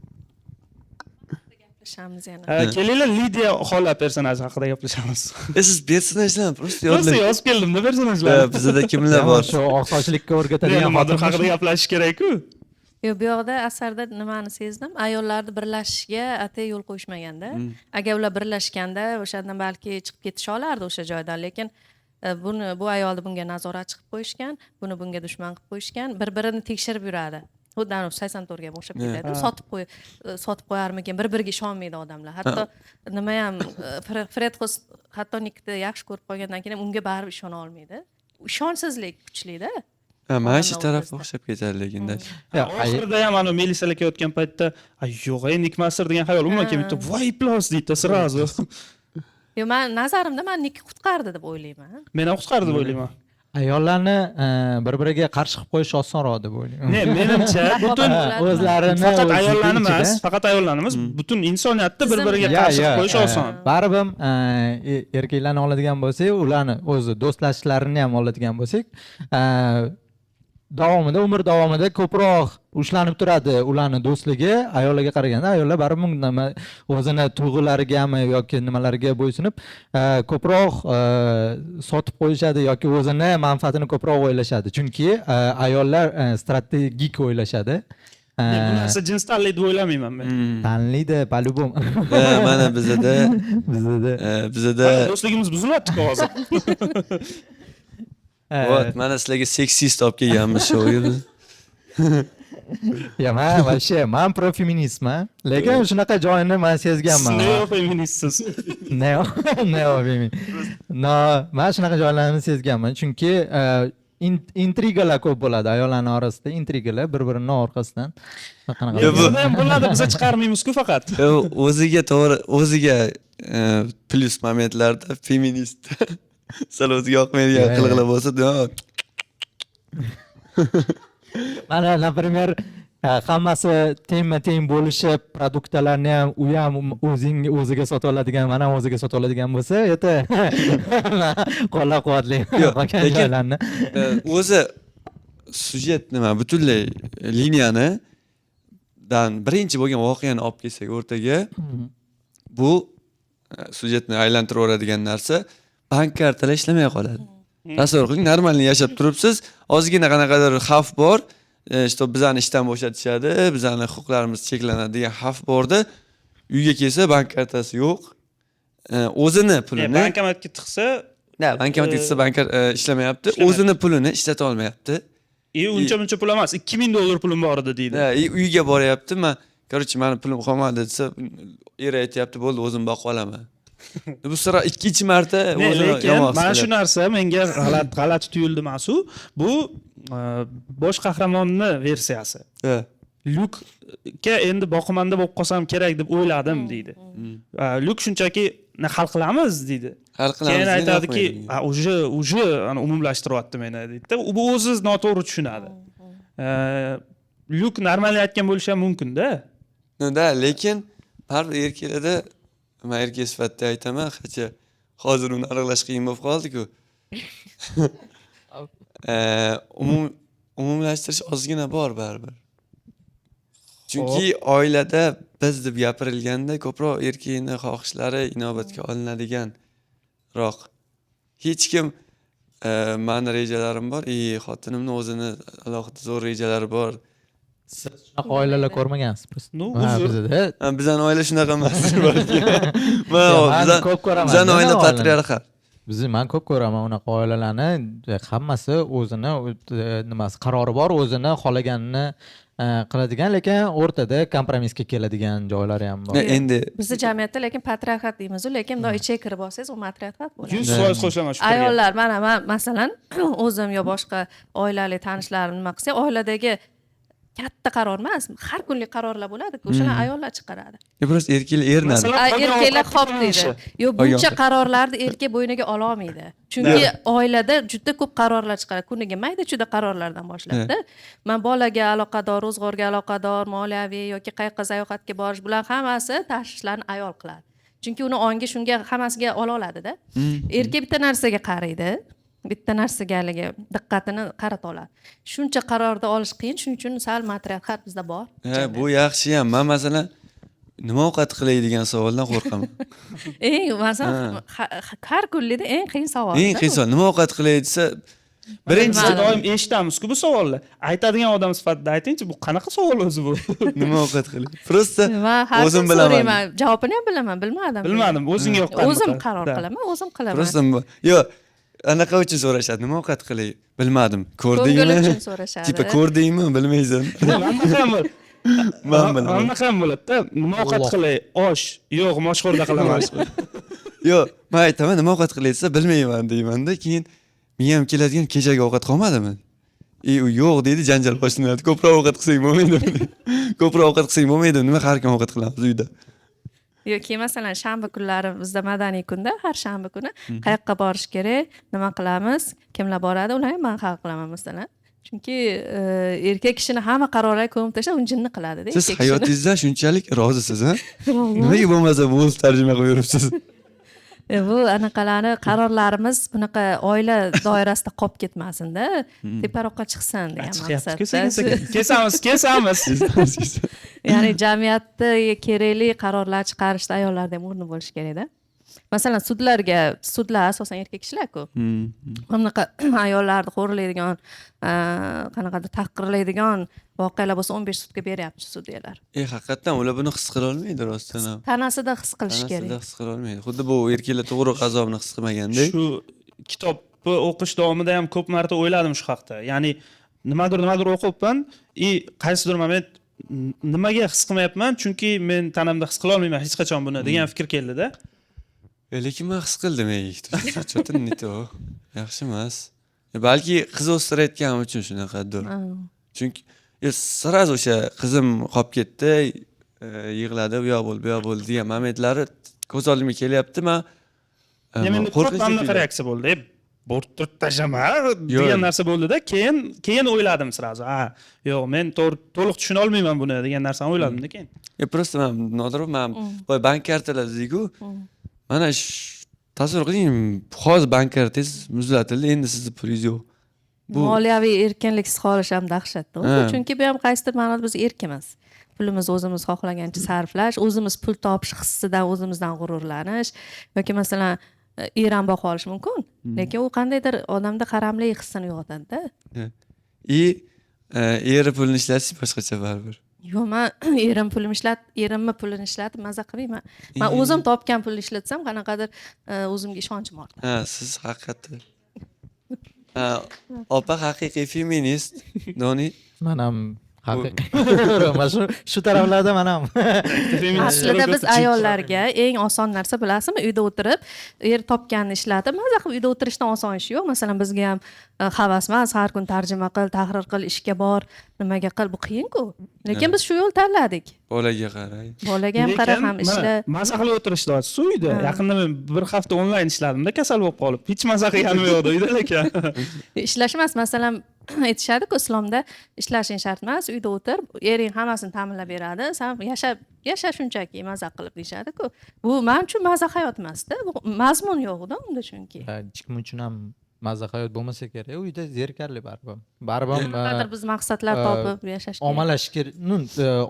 Gaplashamiz yana. Kelinglar Lidiya xola personaji haqida gaplashamiz. Siz personajlarni просто Prosta yozib keldim-da personajlarni. bizda kimlar bor? Shu oqsochlikka o'rgatadigan Nimadir xotin haqida gaplashish kerak-ku. Yo'q, bu yoqda asarda nimani sezdim? Ayollarni birlashishiga atay yo'l qo'yishmaganda. Agar ular birlashganda o'shandan balki chiqib ketisha olardi o'sha joydan, lekin bu ayolni bunga nazoratchi qilib qo'yishgan, buni bunga dushman qilib qo'yishgan, bir-birini tekshirib yuradi. Xuddi 84 ga o'xshab ketadi. Sotib qo'yarmikin, bir-biriga ishonmaydi odamlar. Hatto nima ham Fred Host hatto Nikni yaxshi ko'rib qolgandan keyin unga baribir ishona olmaydi. Ishonchsizlik kuchli-da. Mana shu taraf o'xshab ketadi lekin-da. Oxirida ham ana Melisala kelayotgan paytda, yo'q, Nik Master degan xayol umuman kelmaydi. Voy plos deydi srazu. Yo'q, men nazarimda men Nik qutqardi deb o'ylayman. Men ham qutqardi deb o'ylayman. ayollarni bir-biriga qarshi qilib qo'yish osonroq deb o'ylayman. Menimcha butun o'zlarini faqat o'z ayollarni ichida- emas, faqat ayollarni emas, butun insoniyatni bir-biriga qarshi qilib qo'yish oson. Baribir erkaklarni oladigan bo'lsak, ularni o'zi do'stlashlarini ham oladigan bo'lsak, davomida umr davomida ko'proq ushlanib turadi ularni do'stligi ayollarga qaraganda. Ayollar baribir o'zini tuyg'ularigami yoki nimalarga bo'ysunib ko'proq sotib qo'yishadi yoki o'zini manfaatini ko'proq o'ylashadi. Chunki ayollar strategik o'ylashadi. Bu narsa jins tanlaydi deb o'ylamayman men. Tanlaydi, по-любому. Mana bizda Do'stligimiz buzilyapti hozir. Vot, mana sizlarga seksist olib kelganmiz shu o'yinni. Ya men pro-feministman, lekin shunaqa joyini men sezganman. Neo-feministsiz. Neo-feminist. No, men shunaqa joylarni sezganman, chunki intrigalar ko'p bo'ladi ayollarning orasida, intrigalar bir-birining orqasidan. Bizda ham bo'ladi, biz chiqarmaymiz-ku faqat. O'ziga to'g'ri, o'ziga plyus momentlarda feminist sal o'ziga yoqmaydigan qilqlar bo'lsa, mana например hammasi teng bo'lishib produktlarni ham u ham o'ziga sotib oladigan, mana ham o'ziga sotib oladigan bo'lsa, eti qo'llab-quvvatlayman joylarni. O'zi sujet nima, butunlay liniyani dan birinchi bo'lgan voqeani olib kelsak o'rtaga, bu sujetni aylantirib o'radigan narsa bank kartalar ishlamay qoladi. Tasavvur qiling, normalni yashab turibsiz, ozgina qanaqadir xavf bor, işte bizani ishdan bo'shatishadi, bizani huquqlarimiz cheklanadi degan xavf borda, uyga kelsa bank kartasi yo'q. O'zini pulini bankomatga tiqsa, bankomatga tiqsa bank ishlamayapti, o'zini pulini ishlata olmayapti. uncha pul emas, $2000 pulim bor edi deydi. Uyga boryapti, men короче mani pulim qolmadi desa, er aytyapti, bo'ldi, o'zim boqib olaman. Bu sira ikkinchi marta o'zini yomon. Mana shu narsa menga g'alati tuyuldi, Masu. Bu bosh qahramonni versiyasi. Lyukka endi boqimanda bo'lib qolsam kerak deb o'yladim deydi. Lyuk shunchaki hal qilamiz deydi. Hal qilamiz. Keyin aytadiki, уже ana umumlashtiryapti meni deydi. Bu o'zi noto'g'ri tushunadi. Lyuk normal aytgan bo'lishi ham mumkin-da. Da, lekin har bir erkaklarda men erkak sifatida aytaman, qancha hozir uni aniqlash qiyin bo'lib qoldi-ku. Umumlashtirish ozgina bor baribir. Chunki oilada biz deb gapirilganda ko'proq erkakning xohishlari inobatga olinadiganroq. Hech kim meni rejalarim bor, xotinimning o'zini alohida zo'r rejalari bor. Shunaqa oilalar ko'rmagansiz biz. Bizda Bizning oila shunaqa emas balki. Men ko'p ko'raman. Bizning oila patriarxal. Men ko'p ko'raman unaqa oilalarni, hammasi o'zini nimasi qarori bor, o'zini xohlaganini qiladigan, lekin o'rtada kompromisga keladigan joylari ham bor. Endi Bizning jamiyatda lekin patriarxat deymiz, lekin bundoq ichiga kirib olsangiz, u matriarxat bo'ladi. 100% qo'shilaman shu. Ayollar, mana masalan, o'zim yo boshqa oilali tanishlarim nima qilsa, oiladagi katta qaror emas, har kunlik qarorlar bo'ladi, o'shalar ayollar chiqaradi. Просто erkaklar ernadi. Erkaklar xo'p deydi. Yo, buncha qarorlarni erkak bo'yniga ola olmaydi. Chunki oilada juda ko'p qarorlar chiqadi. Kuniga mayda-chuda qarorlardan boshlaydi. Men bolaga aloqador, ro'zg'orga aloqador, moliyaviy yoki qayerga sayohatga borish bilan hammasi tashvishlarni ayol qiladi. Chunki uni ongi shunga hammasiga ola oladi-da. Erkak bitta narsaga qaraydi. Bitta narsaga diqqatini qarata oladi. Shuncha qarorni olish qiyin, shuning uchun sal matriarxat bizda bor. Bu yaxshi ham. Men masalan nima ovqat qilay degan savoldan qo'rqaman. Masalan, har kunlikda eng qiyin savol. Eng qiyin savol. Nima ovqat qilay desa, birinchisi doim eshitamiz-ku bu savolni. Aytadigan odam sifatida aytingchi, bu qanaqa savol o'zi bu? Nima ovqat qilay? Prosta o'zim bilaman. Javobini ham bilaman, bilmadim. Bilmadim, o'zingga yoqqan. O'zim qaror qilaman, o'zim qilaman. Prosta yo'q. Anaqa uchun so'rashadi. Nima ovqat qilay? Bilmadim. Ko'rdingmi? Ko'ngil uchun so'rashadi. Tipa ko'rdingmi? Bilmaysan. Men bilaman. Anaqa ham bo'ladi-da. Nima ovqat qilay? Osh. Yo'q, moshxo'rda qilaman. Yo'q, men aytaman, nima ovqat qilay desa, bilmayman deyman-da. Keyin miyam keladigan kechagi ovqat qolmadimi? U yo'q deydi, janjal boshlanadi. Ko'proq ovqat qilsang bo'lmaydimi? Ko'proq ovqat qilsang bo'lmaydimi? Nima har kun ovqat qilamiz uyda? Yoki masalan shanba kunlari bizda madaniy kunda, har shanba kuni qayoqqa borish kerak, nima qilamiz, kimlar boradi, ularni men hal qilaman masalan. Chunki erkak kishini hamma qarorlarga ko'mib tashlab, uni jinni qiladi-da. Siz hayotingizdan shunchalik rozisiz, ha? Nimaga bo'lmasa bu tarjima qilib yuribsiz? Bu anaqalarni qarorlarimiz bunaqa oila doirasida qolib ketmasin-da, teparoqqa chiqsin degan maqsadda. Kesamiz. Ya'ni jamiyatda kerakli qarorlar chiqarishda ayollarda ham o'rni bo'lishi kerak-da. Masalan, sudlar asosan erkak kishilar-ku. Bunaqa ayollarni xo'rlaydigan, qanaqadir tahqirlaydigan voqealar bo'lsa 15 sudga beryapti sudyalar. Haqiqatan ular buni his qila olmaydi rostdan ham. Tanasida his qilish kerak. Tanasida his qila olmaydi. Xuddi bu erkaklar to'g'ri azobni his qilmagandek. Shu kitobni o'qish davomida ham ko'p marta o'yladim shu haqda. Ya'ni nimadir o'qibman, qaysidir moment nimaga his qilmayapman? Chunki men tanamda his qila olmayman hech qachon buni degan fikr keldi-da. Lekin men his qildim, yaxshi emas. Balki qiz o'stirayotganim uchun shunaqadir. Chunki sразу o'sha qizim qolib ketdi, yig'ladi, bu yoq bo'ldi degan momentlari ko'z oldimga kelyapti. Men qo'rqinchli reaksiya bo'ldi. Bo'rtib tashlama degan narsa bo'ldi-da, keyin o'yladim sразу. Yo'q, men to'liq tushuna olmayman buni degan narsani o'yladim-da keyin. Prosta men nodir, men bank kartalar deyku. Mana tasavvur qiling, hozir bank kartangiz muzlatildi, endi sizning pulingiz yo'q. Moliyaviy erkinliksiz qolish ham dahshatda. Chunki bu ham qaysidir ma'noda biz erkimiz. Pulimiz o'zimiz xohlagancha sarflash, o'zimiz pul topish hissidan o'zimizdan g'ururlanish yoki masalan er ham boqib olishi mumkin. Lekin u qandaydir odamda qaramlik hissini uyg'otadi-da. Eri pulini ishlatish boshqacha baribir. Yo'q, men erimni pulini ishlatib maza qilmayman. Men o'zim topgan pulni ishlatsam, qanaqadir o'zimga ishonchim ortadi. Ha, siz haqiqatda. Opa haqiqiy feminist, Doni. Men ham haqiqiy. Mana shu taraflarda men ham. Aslida biz ayollarga eng oson narsa bilasizmi? Uyda o'tirib, er topganini ishlatib, maza qilib uyda o'tirishdan oson ish yo'q. Masalan, bizga ham havas emas, har kun tarjima qil, tahrir qil, ishga bor, nimaga qil, bu qiyin-ku. Lekin biz shu yo'l tanladik. Bolaga qarang. Bolaga ham qara, ham ishla. Maza qilib o'tirishdi hozir uyda. Yaqinda men bir hafta onlayn ishladim-da, kasal bo'lib qolib. Hech maza qilganim yo'q uyda lekin. Ishlash emas, masalan, aytishadi-ku, islomda ishlashing shart emas, uyda o'tir, ering hammasini ta'minlab beradi, sen yasha shunchaki maza qilib deyishadi-ku. Bu men uchun maza hayot emas-da, bu mazmun yo'q-da unda chunki. Hech kim uchun ham mazza hayot bo'lmasa kerak. Uyda zerikarli baribir. Baribir Qadar biz maqsadlar topib yashash kerak. omalash kerak.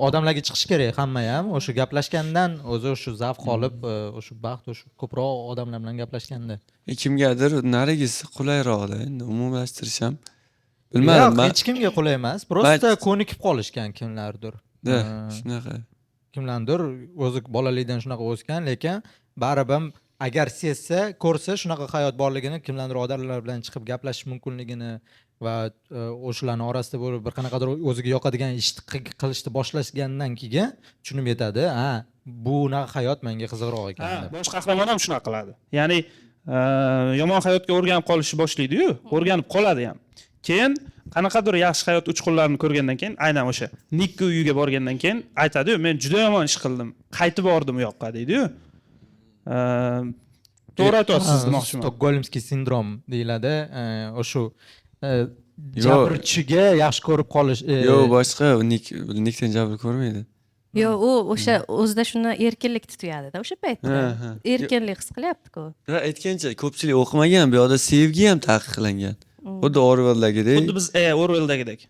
Odamlarga chiqish kerak hamma ham. O'sha gaplashgandan o'zi o'sha zavq olib, o'sha baxt, o'sha ko'proq odamlar bilan gaplashganda. Kimgadir narigisi qulayroqda, endi umumlashtirish ham bilmadim Yo'q, men. hech kimga qulay emas. Prosta ko'nikib qolishgan kimlardir. Shunaqa. Kimlardir o'zi bolalikdan shunaqa o'sgan, lekin baribir agar sezsa, ko'rsa shunaqa hayot borligini, kimlardir odamlar bilan chiqib gaplashish mumkinligini va o'shalarning orasida bo'lib bir qanaqadir o'ziga yoqadigan ishni qilishni boshlashgandan keyin tushunib yetadi, ha, bunaqa hayot menga qiziqroq ekan deb. Bosh qahramon ham shunaqa qiladi. Ya'ni yomon hayotga o'rganib qolishni boshlaydi-yu, o'rganib qoladi ham. Keyin qanaqadir yaxshi hayot uchqunlarini ko'rgandan keyin, aynan o'sha Nikko uyiga borgandan keyin aytadi-yu, men juda yomon ish qildim, qaytib bordim u yoqqa deydi-yu. To'g'ri aytyapsiz demoqchiman. Stokgolmskiy sindrom deyiladi. O'sha jabirchiga yaxshi ko'rib qolish. Yo'q, boshqa Nikdan jabr ko'rmaydi. Yo'q, u o'sha o'zida shuni erkinlik tutuyadi-da o'sha paytda. Erkinlik his qilyapti-ku. Aytgancha, ko'pchilik o'qimagan, bu yoqda sevgi ham taqiqlangan. Xuddi Orwell'dagidek. Xuddi biz Orwell'dagidek.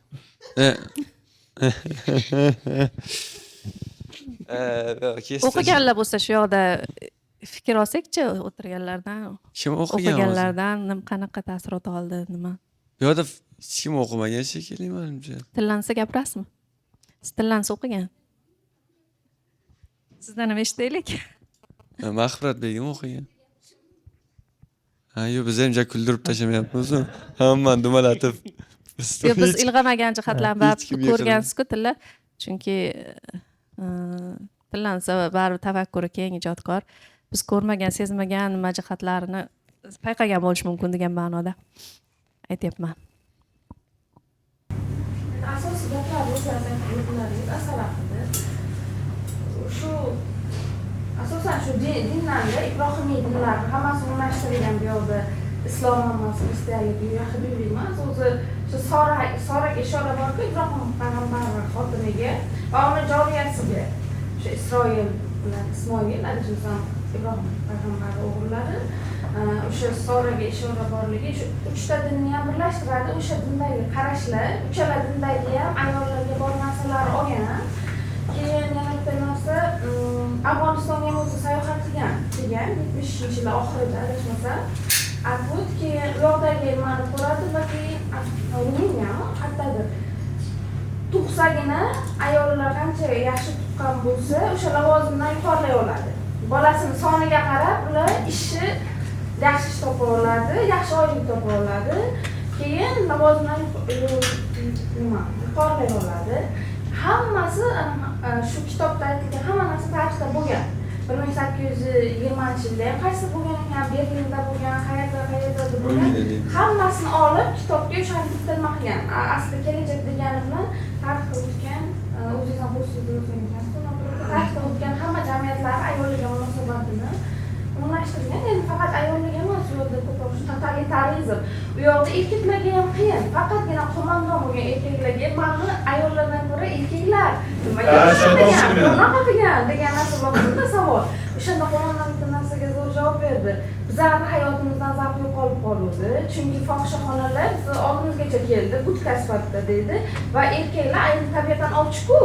O'qiganlar bo'lsa shu yoqda fikr olsak-chi, o'tirganlardan. Kim o'qigan? O'qiganlardan qanaqa taassurot oldi, nima? Bu yoqda hech kim o'qimagan shekilli menimcha. Tillansa gapirasizmi? Siz tillansa o'qigan. Sizdan ham eshitaylik. Mahfirat begim o'qigan. Yo'q, biz ham kuldirib tashamayapmiz-ku. Hammani dumalatib. Yo'q, biz ilg'amagan jihatlarni ko'rgansiz-ku tilla. Chunki tillansa baribir tafakkuri keng ijodkor. Biz ko'rmagan, sezmagan nima jihatlarini payqagan bo'lish mumkin degan ma'noda aytyapman. Asosiy gaplar o'zlaringiz asar haqida. Shu asosan shu dinlarda ibrohimiy dinlar hammasi umumlashtirilgan bu yoqda islom emas, xristianlik, yahudiylik emas, o'zi shu Soraga ishora borku, Ibrohim payg'ambar xotiniga va uni joriyasiga, shu Isroil bilan Ismoil, adashmasam Ibrohim payg'ambar o'g'illari, o'sha Soraga ishora borligi shu uchta dinni ham birlashtiradi. O'sha dindagi qarashlar, uchala dindagi ham ayollarga bor narsalar olgan. Keyin yana bitta narsa, Afg'onistonga ham o'zi sayohat qilgan 70-yillar oxirida adashmasam. Akut keyin u yoqdagi nimani ko'radi va keyin Ruminiya hattodir tug'sagina ayollar qancha yaxshi tuqqan bo'lsa, o'sha lavozimdan yuqorilay oladi. Bolasini soniga qarab ular ishni yaxshi ish topa oladi, yaxshi oylik topa oladi. Keyin lavozimdan yuqorilay oladi. Hammasi shu kitobda aytilgan hamma narsa tarixda bo'lgan. 1820-yilda ham qaysi bo'lgan ekan, Berlinda bo'lgan, qayerda bo'lgan, hammasini olib kitobga o'shani bitta nima qilgan. Asli kelajak degani bilan tarixda o'tgan, o'zingiz ham tarixda o'tgan hamma jamiyatlar ayollarga munosabatini umumlashtirgan. Endi faqat ayollarga emas, u yerda ko'proq totalitarizm, u yoqda erkaklarga ham qiyin. Faqatgina qo'mondon bo'lgan erkaklarga mana ayollardan ko'ra erkaklar nima qilgan degan narsa bor savol. O'shanda qo'mondon bitta narsaga zo'r javob berdi. Bizlarning hayotimizdan zavq yo'qolib qoluvdi. Chunki fohishaxonalar bizni oldimizgacha keldi, butka sifatida dedi va erkaklar ayni tabiatan ochiq-ku.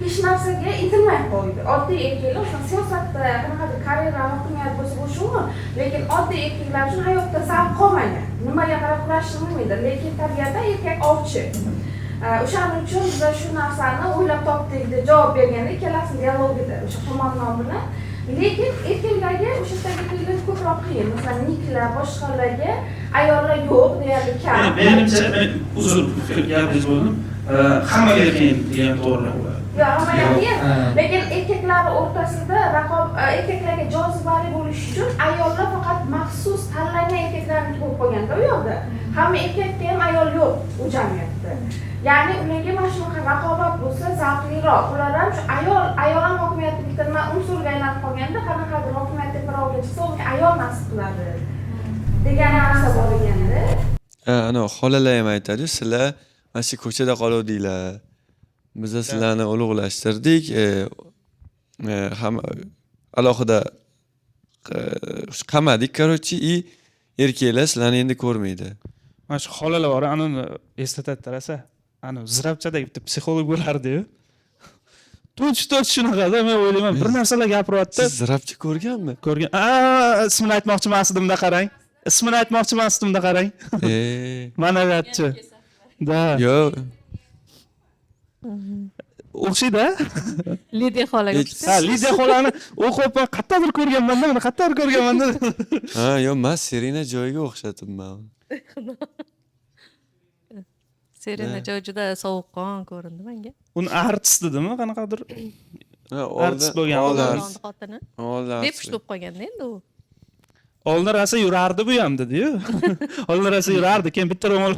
Hech narsaga intilmay qo'ydi. Oddiy erkaklar o'sha siyosatda qanaqadir karyera hokimiyat bo'lsa mumkin, lekin oddiy erkaklar uchun hayotda zavq qolmagan. Nimaga qarab kurashishni bilmaydi, lekin tabiatda erkak ovchi. O'shaning uchun biz shu narsani o'ylab topdik deb javob berganda ikkalasini dialogida o'sha qo'mondon bilan. Lekin erkaklarga o'sha yerdagilar ko'proq qiyin. Masalan, niklar, boshqalarga ayollar yo'q deyarli kam. Menimcha, uzr gapingiz bo'ldim. Hammaga qiyin degan to'g'ri bo'ladi. Yo'q, hammaga qiyin. Lekin erkaklar o'rtasida erkaklarga jozibali bo'lish uchun ayollar faqat maxsus tanlangan erkaklarni ko'p qolganda u yoqda. Hamma erkakda ham ayol yo'q u jamiyatda. Ya'ni ularga mana shunaqa raqobat bo'lsa zavqliroq. Ular ham shu ayol ham hokimiyatni bitirma unsurga aylanib qolganda qanaqadir hokimiyatga birovga chiqsa unga ayol nasib qiladi degan narsa bor ekanda. Ana xolalar ham aytadi, sizlar mana shu ko'chada qoluvdinglar. Biz sizlarni ulug'lashtirdik. Ham alohida qamadik, короче, и erkaklar sizlarni endi ko'rmaydi. Mana shu xolalar bor, uni eslatadi rosa. Ana zirabchadagi bitta psixolog bo'lardi-yu. To'ch shunaqada men o'ylayman, bir narsalar gapiryapti. Siz zirabchi ko'rganmi? Ko'rgan. Ismini aytmoqchi emasdim-da qarang. Ismini aytmoqchi emasdim-da qarang. Ma'naviyatchi. Da. Yo'q. O'xshaydi-a? Lidiya xolaga Ha, Lidiya xolani o'qib qayerdadir ko'rganman-da, mana qayerdadir ko'rganman-da. Ha, yo'q, men Serena joyiga o'xshatibman. Serena joy juda sovuqqon ko'rindi menga. Uni artist dedimi, qanaqadir artist bo'lgan Oldin xotini. Oldin. Deb ushlab qo'yganda endi u. oldin rosa yurardi bu ham dedi-yu. Oldin rosa yurardi, keyin bitta ro'mol.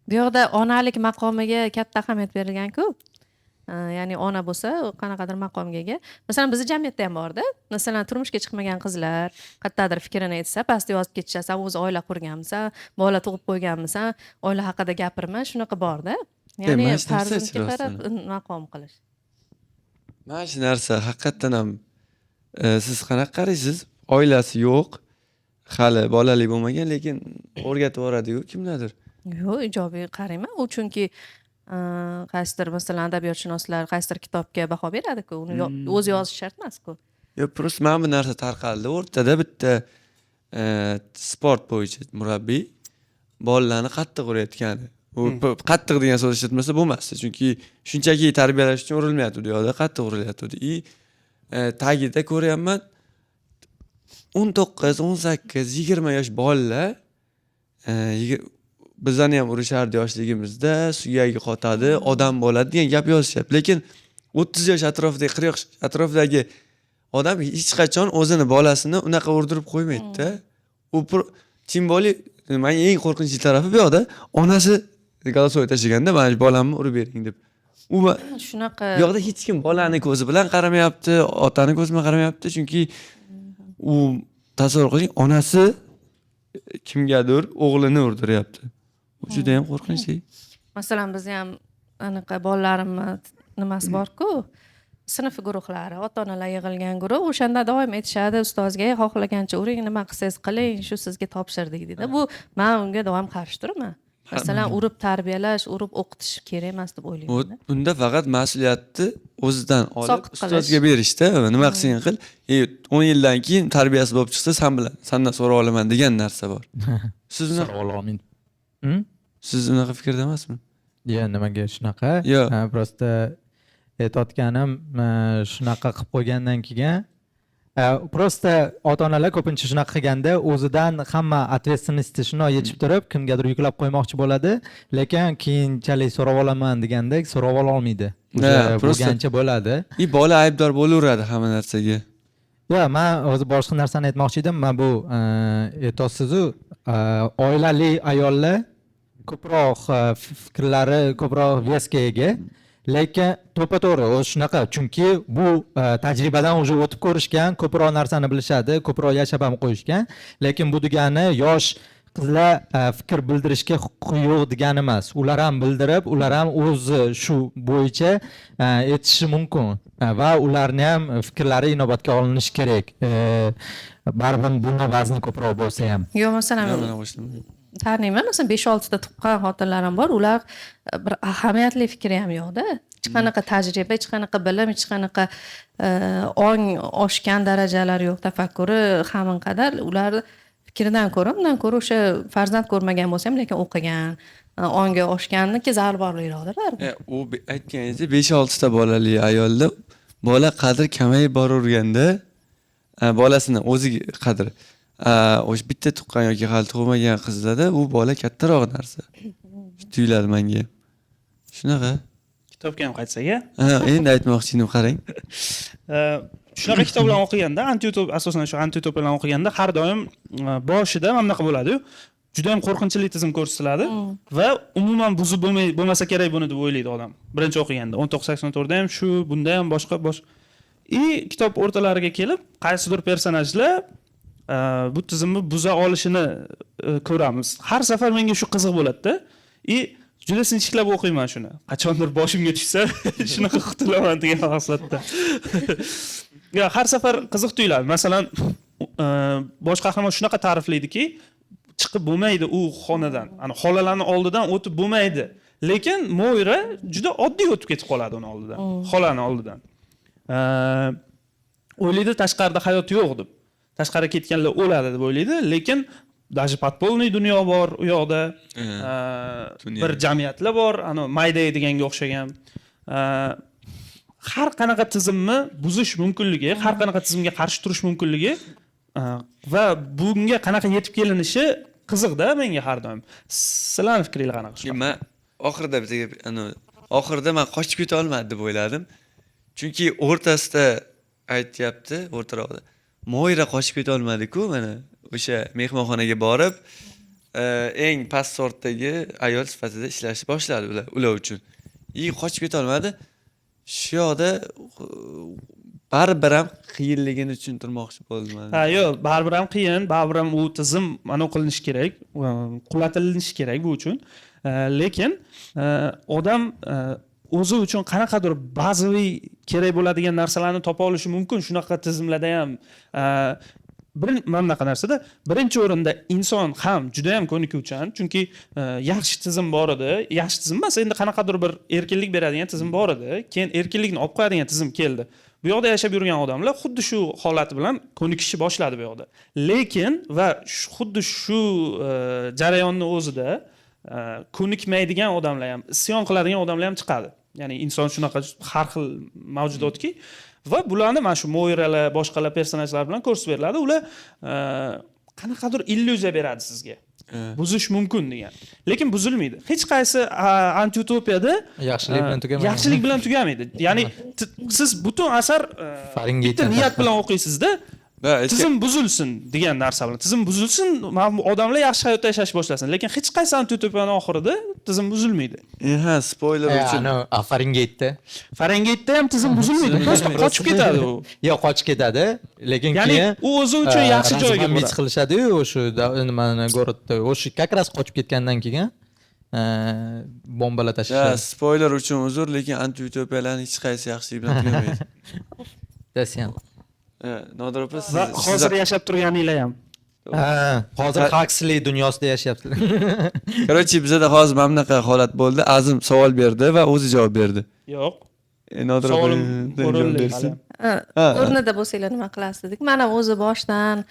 Bu yoqda onalik maqomiga katta ahamiyat berilgan-ku. Ya'ni ona bo'lsa, qanaqadir maqomga ega. Masalan, bizning jamiyatda ham bor-da. Masalan, turmushga chiqmagan qizlar qayerdadir fikrini aytsa, pastga yozib ketishsa, o'zi oila qurganmisa, bola tug'ib qo'yganmisa, oila haqida gapirma, shunaqa bor-da. Ya'ni farzandga qarab maqom qilish. Mana shu narsa haqiqatan ham siz qanaqa qaraysiz? Oilasi yo'q, hali bolali bo'lmagan, lekin o'rgatib yuboradi-ku kimlardir. Yo'q, ijobiy qarayman. U chunki qaysidir masalan adabiyotshunoslar qaysidir kitobga baho beradi-ku, uni o'zi yozish shart emas-ku. Yo'q, просто mana bu narsa tarqaldi. O'rtada bitta sport bo'yicha murabbiy bolalarni qattiq urayotgani. U qattiq degan so'z ishlatmasa bo'lmasdi, chunki shunchaki tarbiyalash uchun urilmayapti u yoqda, qattiq urilyapti. Tagida ko'ryapman 19, 18, 20 yosh bolalar bizani ham urishardi yoshligimizda, suyagi qotadi, odam bo'ladi degan gap yozishyapti. Lekin 30 yosh atrofidagi, 40 yosh atrofidagi odam hech qachon o'zini bolasini unaqa urdirib qo'ymaydi-da. U tim bo'li, men eng qo'rqinchli tarafi bu yoqda onasi galosoy tashiganda, "Mana bolamni urib bering" deb. U Shunaqa. Bu yoqda hech kim bolani ko'zi bilan qaramayapti, otani ko'zi bilan qaramayapti, chunki u tasavvur qiling, onasi kimgadir o'g'lini urdiryapti. Bu juda ham qo'rqinchli. Masalan, bizda ham anaqa bolalarimni nimasi bor-ku, sinf guruhlari, ota-onalar yig'ilgan guruh, o'shanda doim aytishadi ustozga, xohlagancha uring, nima qilsangiz qiling, shu sizga topshirdik dedi. Bu men unga doim qarshi turaman. Masalan, urib tarbiyalash, urib o'qitish kerak emas deb o'ylayman. Bunda faqat mas'uliyatni o'zidan olib ustozga berishda, nima qilsang qil, 10 yildan keyin tarbiyasi bo'lib chiqsa, sendan so'rab olaman degan narsa bor. Siz Olg'in. Siz unaqa fikrda emasmi? Yo'q, nimaga shunaqa? Yo'q. Prosta aytayotganim shunaqa qilib qo'ygandan keyin prosta ota-onalar ko'pincha shunaqa qilganda o'zidan hamma ответственностьni shuni yechib turib, kimgadir yuklab qo'ymoqchi bo'ladi, lekin keyinchalik so'rab olaman degandek so'rab ola olmaydi. Bo'lgancha bo'ladi. Bola aybdor bo'laveradi hamma narsaga. Yo'q, men o'zi boshqa narsani aytmoqchi edim. Men bu aytasiz-ku, oilali ayollar ko'proq fikrlari ko'proq vesga ega. Lekin to'ppa-to'g'ri o'zi shunaqa, chunki bu tajribadan уже o'tib ko'rishgan, ko'proq narsani bilishadi, ko'proq yashab ham qo'yishgan. Lekin bu degani yosh qizlar fikr bildirishga huquqi yo'q degani emas. Ular ham bildirib, ular ham o'zi shu bo'yicha etishi mumkin va ularni ham fikrlari inobatga olinishi kerak. Baribir buni vazni ko'proq bo'lsa ham. Yo, masalan, Mana qo'shdim. taniyman, masalan 5-6 ta tuqqan xotinlarim bor. Ular bir ahamiyatli fikri ham yo'q-da. Hech qanaqa tajriba, hech qanaqa bilim, hech qanaqa ong oshgan darajalari yo'q, tafakkuri hamin qadar. Ular fikridan ko'ra, undan ko'ra o'sha farzand ko'rmagan bo'lsa ham, lekin o'qigan, ongi oshganniki zarborliroqdir. U aytganingizdek 5-6 ta bolali ayolda bola qadri kamayib boraverganda bolasini o'ziga qadri o'sha bitta tuqqan yoki hali tug'magan qizlarda u bola kattaroq narsa tuyuladi menga. Shunaqa. Kitobga ham qaytsak-a. Endi aytmoqchi edim, qarang. Shunaqa kitoblarni o'qiganda, antiutopia, asosan shu antiutopiyalarni o'qiganda har doim boshida mana bunaqa bo'ladi-yu. Juda ham qo'rqinchli tizim ko'rsatiladi va umuman buzib bo'lmasa kerak buni deb o'ylaydi odam. Birinchi o'qiganda 1984 da ham shu, bunda ham boshqa kitob o'rtalariga kelib, qaysidir personajlar bu tizimni buza olishini ko'ramiz. Har safar menga shu qiziq bo'ladi-da. Juda sinchiklab o'qiyman shuni. Qachondir boshimga tushsa, shunaqa qutulaman degan hasratda. Ya, har safar qiziq tuyuladi. Masalan, bosh qahramon shunaqa ta'riflaydiki, chiqib bo'lmaydi u xonadan. Ana xolalarning oldidan o'tib bo'lmaydi. Lekin Moira juda oddiy o'tib ketib qoladi uning oldidan. Xolaning oldidan. O'ylaydi tashqarida hayot yo'q deb. Tashqariga ketganlar o'ladi deb o'ylaydi, lekin даже подпольный dunyo bor u yoqda. Bir jamiyatlar bor, ana Mayday deganga o'xshagan. Har qanaqa tizimni buzish mumkinligi, har qanaqa tizimga qarshi turish mumkinligi va bunga qanaqa yetib kelinishi qiziqda menga har doim. Sizlarning fikringiz qanaqa? Men oxirida men qochib keta olmadim deb o'yladim. Chunki o'rtasida aytyapti, o'rtaroqda. Moira qochib keta olmadi-ku, mana o'sha mehmonxonaga borib, eng past sortdagi ayol sifatida ishlashni boshladi ular uchun. Qochib keta olmadi. Shu yoqda baribir ham qiyinligini tushuntirmoqchi bo'ldim. Yo'q, baribir ham qiyin, baribir ham u tizim mana qilinishi kerak, qulatilishi kerak bu uchun. Lekin odam o'zi uchun qanaqadir ba'ziviy kerak bo'ladigan narsalarni topa olishi mumkin shunaqa tizimlarda ham. Mana bunaqa narsada birinchi o'rinda inson ham juda ham ko'nikuvchan, chunki yaxshi tizim bor edi, yaxshi tizim emas, endi qanaqadir bir erkinlik beradigan tizim bor edi, keyin erkinlikni olib qo'yadigan tizim keldi. Bu yoqda yashab yurgan odamlar xuddi shu holati bilan ko'nikishni boshladi bu yoqda. Lekin va xuddi shu jarayonni o'zida ko'nikmaydigan odamlar ham, isyon qiladigan odamlar ham chiqadi. Ya'ni inson shunaqa har xil mavjudotki va bularni mana shu Moiralar, boshqalar personajlar bilan ko'rsatib beriladi. Ular qanaqadir illyuziya beradi sizga. Buzish mumkin degan. Lekin buzilmaydi. Hech qaysi antiutopiyada yaxshilik bilan tugamaydi. Ya'ni siz butun asar bitta niyat bilan o'qiysizda, tizim buzilsin degan narsa bilan. Tizim buzilsin, odamlar yaxshi hayot yashashni boshlasin. Lekin hech qaysi antiutopiyaning oxirida tizim buzilmaydi. Spoiler uchun. Farengeitda. Farengeitda ham tizim buzilmaydi. Просто qochib ketadi u. Yo'q, qochib ketadi, lekin ya'ni keyin u o'zi uchun yaxshi joyga boradi. Qilishadi-yu, o'sha nimani go'rotda. O'sha как раз qochib ketgandan keyin bombalar tashlashadi. Spoiler uchun uzr, lekin antiutopiyalarning hech qaysi yaxshilik bilan tugamaydi. Desam. Nodir opa, va hozir yashab turganinglar ham. Hozir Huxley dunyosida yashayapsizlar. Короче, bizda hozir mana bunaqa holat bo'ldi. Azim savol berdi va o'zi javob berdi. Yo'q. Nodir opa javob bersin. O'rnida bo'lsanglar nima qilasiz dedik. Mana o'zi boshdan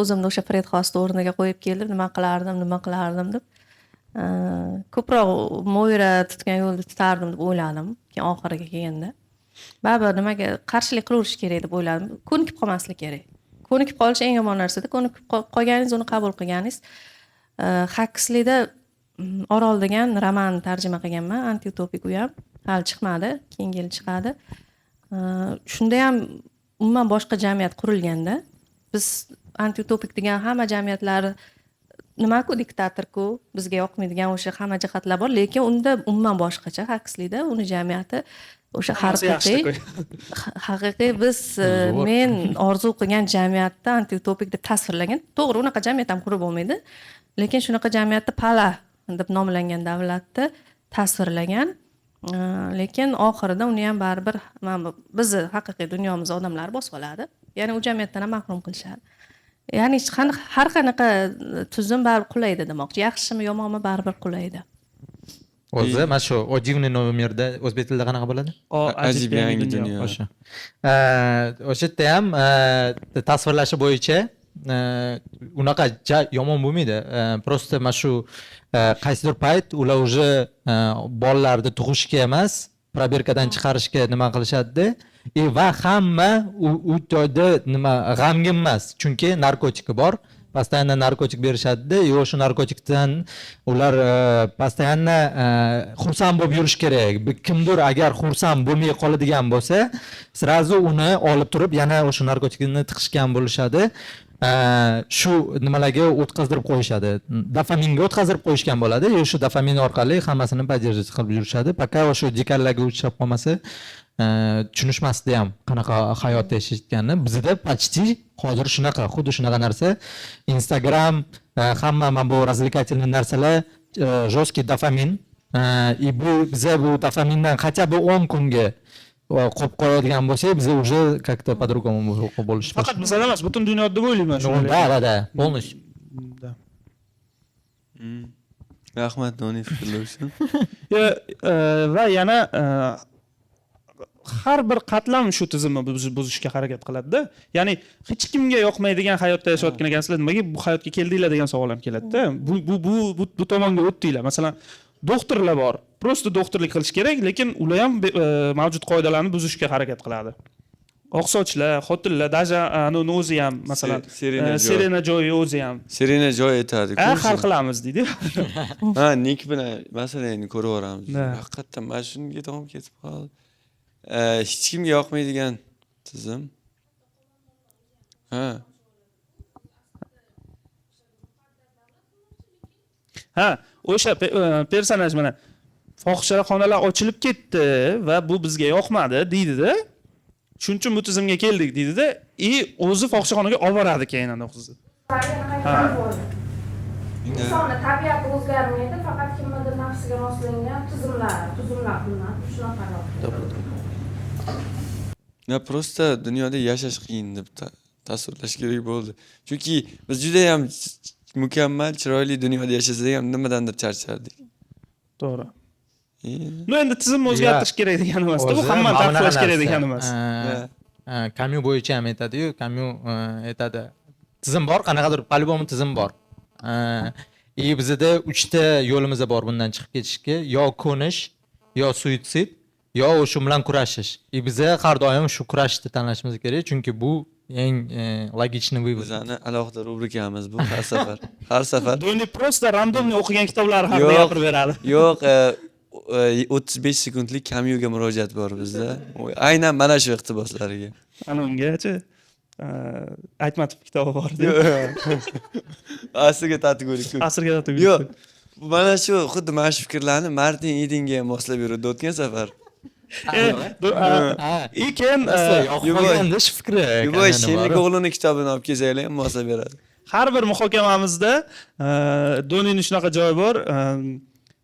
o'zimni o'sha predxost o'rniga qo'yib keldim, nima qilardim deb. Ko'proq Moira tutgan yo'lda tutardim deb o'yladim, keyin oxiriga kelganda. Baribir nimaga qarshilik qilaverish kerak deb o'yladim. Ko'nikib qolmaslik kerak. Ko'nikib qolish eng yomon narsada. Ko'nikib qolganingiz, uni qabul qilganingiz. Huxleyda Orol degan roman tarjima qilganman, antiutopik u ham. Hali chiqmadi, keyingi yil chiqadi. Shunda ham umuman boshqa jamiyat qurilganda, biz antiutopik degan hamma jamiyatlar nima-ku, diktator-ku, bizga yoqmaydigan o'sha hamma jihatlar bor, lekin unda umuman boshqacha. Huxleyda uni jamiyati o'sha Hammasi yaxshi haqiqiy haqiqiy biz Zo'r. men orzu qilgan jamiyatda antiutopik deb tasvirlagan, to'g'ri unaqa jamiyat ham qurib bo'lmaydi, lekin shunaqa jamiyatda pala deb nomlangan davlatni tasvirlagan. Lekin oxirida uni ham baribir bizni haqiqiy dunyomiz odamlar bosib oladi, ya'ni u jamiyatdan ham mahrum qilishadi. Ya'ni har qanaqa tuzum baribir qulaydi demoqchi, yaxshimi yomonmi baribir qulaydi. O'zi mana shu Odivniy nomerda o'zbek tilida qanaqa bo'ladi? Ajib yangi dunyo. O'sha. O'sha yerda ham tasvirlashi bo'yicha unaqa yomon bo'lmaydi. Просто mana shu qaysidir payt ular уже bolalarni tug'ishga emas, probirkadan chiqarishga nima qilishadi va hamma u joyda nima g'amgin emas, chunki narkotiki bor. Постоянно narkotik berishadi и o'sha narkotikdan ular постоянно xursand bo'lib yurish kerak. Kimdir agar xursand bo'lmay qoladigan bo'lsa, sразу uni olib turib yana o'sha narkotikni tiqishgan bo'lishadi. Shu nimalarga o'tkazdirib qo'yishadi. Dopaminga o'tkazdirib qo'yishgan bo'ladi. O'sha dopamin orqali hammasini поддерживать qilib yurishadi. Пока o'sha dekallarga uchrab qolmasa, tushunishmasdi ham qanaqa hayot yashayotganini. Bizda почти hozir shunaqa, xuddi shunaqa narsa. Instagram, hamma bu развлекательный narsalar жесткий dopamin. И biza bu dopamindan хотя бы 10 kunga qolib qo'yadigan bo'lsak, biz уже как-то по-другому bo'lish. Faqat bizda emas, butun dunyoda deb o'ylayman shuni. Da, полностью. Rahmat Doniy fikrlar uchun. Va yana har bir qatlam shu tizimni buzishga harakat qiladi-da. Ya'ni hech kimga yoqmaydigan hayotda yashayotgan ekansizlar, nimaga bu hayotga keldinglar degan savol ham keladi-da. Bu tomonga o'tdinglar. Masalan, doktorlar bor. Prosta doktorlik qilish kerak, lekin ular ham mavjud qoidalarni buzishga harakat qiladi. Oqsochlar, xotinlar, даже o'zi ham masalan Serena Joy o'zi ham. Serena Joy aytadi. Hal qilamiz deydi. Ha, Nik bilan masalani ko'rib o'ramiz. Haqiqatdan mana shunga to'g'ri ketib qoldi. Hech kimga yoqmaydigan tizim. Ha, o'sha personaj mana fohishaxonalar ochilib ketdi va bu bizga yoqmadi deydi-da. Shuning uchun bu tizimga keldik deydi-da, o'zi fohishaxonaga olib boradi keyin ana o'zi. Insonni tabiati o'zgarmaydi, faqat kimnidir nafsiga moslangan tuzumlar qilinadi. Shunaqa. Ya prosta dunyoda yashash qiyin deb tasvirlash kerak bo'ldi. Chunki biz juda ham mukammal, chiroyli dunyoda yashasak ham nimadandir charchardik. To'g'ri. Endi tizimni o'zgartirish kerak degani emas-da, bu hammani taqiqlash kerak degani emas. Kamyu bo'yicha ham aytadi-yu, Kamyu aytadi. Tizim bor, qanaqadir по-любому tizim bor. Bizda 3 ta yo'limiz bor bundan chiqib ketishga, yo ko'nish, yo suitsid, yo o'sha bilan kurashish. Biza har doim shu kurashni tanlashimiz kerak, chunki bu eng logichniy vывод. Bizani alohida rubrikamiz bu har safar. Doni prosta randomni o'qigan kitoblar haqida gapirib beradi. Yo'q, 35 sekundlik Kamyuga murojaat bor bizda. Aynan mana shu iqtiboslarga. Ana ungachi Aytmatov kitobi bor edi. Asliga tatigulik. Asrga tatigulik. Yo'q. Mana shu xuddi mana shu fikrlarni Martin Edenga ham moslab yurdi o'tgan safar. Keyin yo'qolganda shu fikri. Yo'q, Sherlik o'g'lining kitobini olib kelsanglar ham moslab beradi. Har bir muhokamamizda Donining shunaqa joyi bor.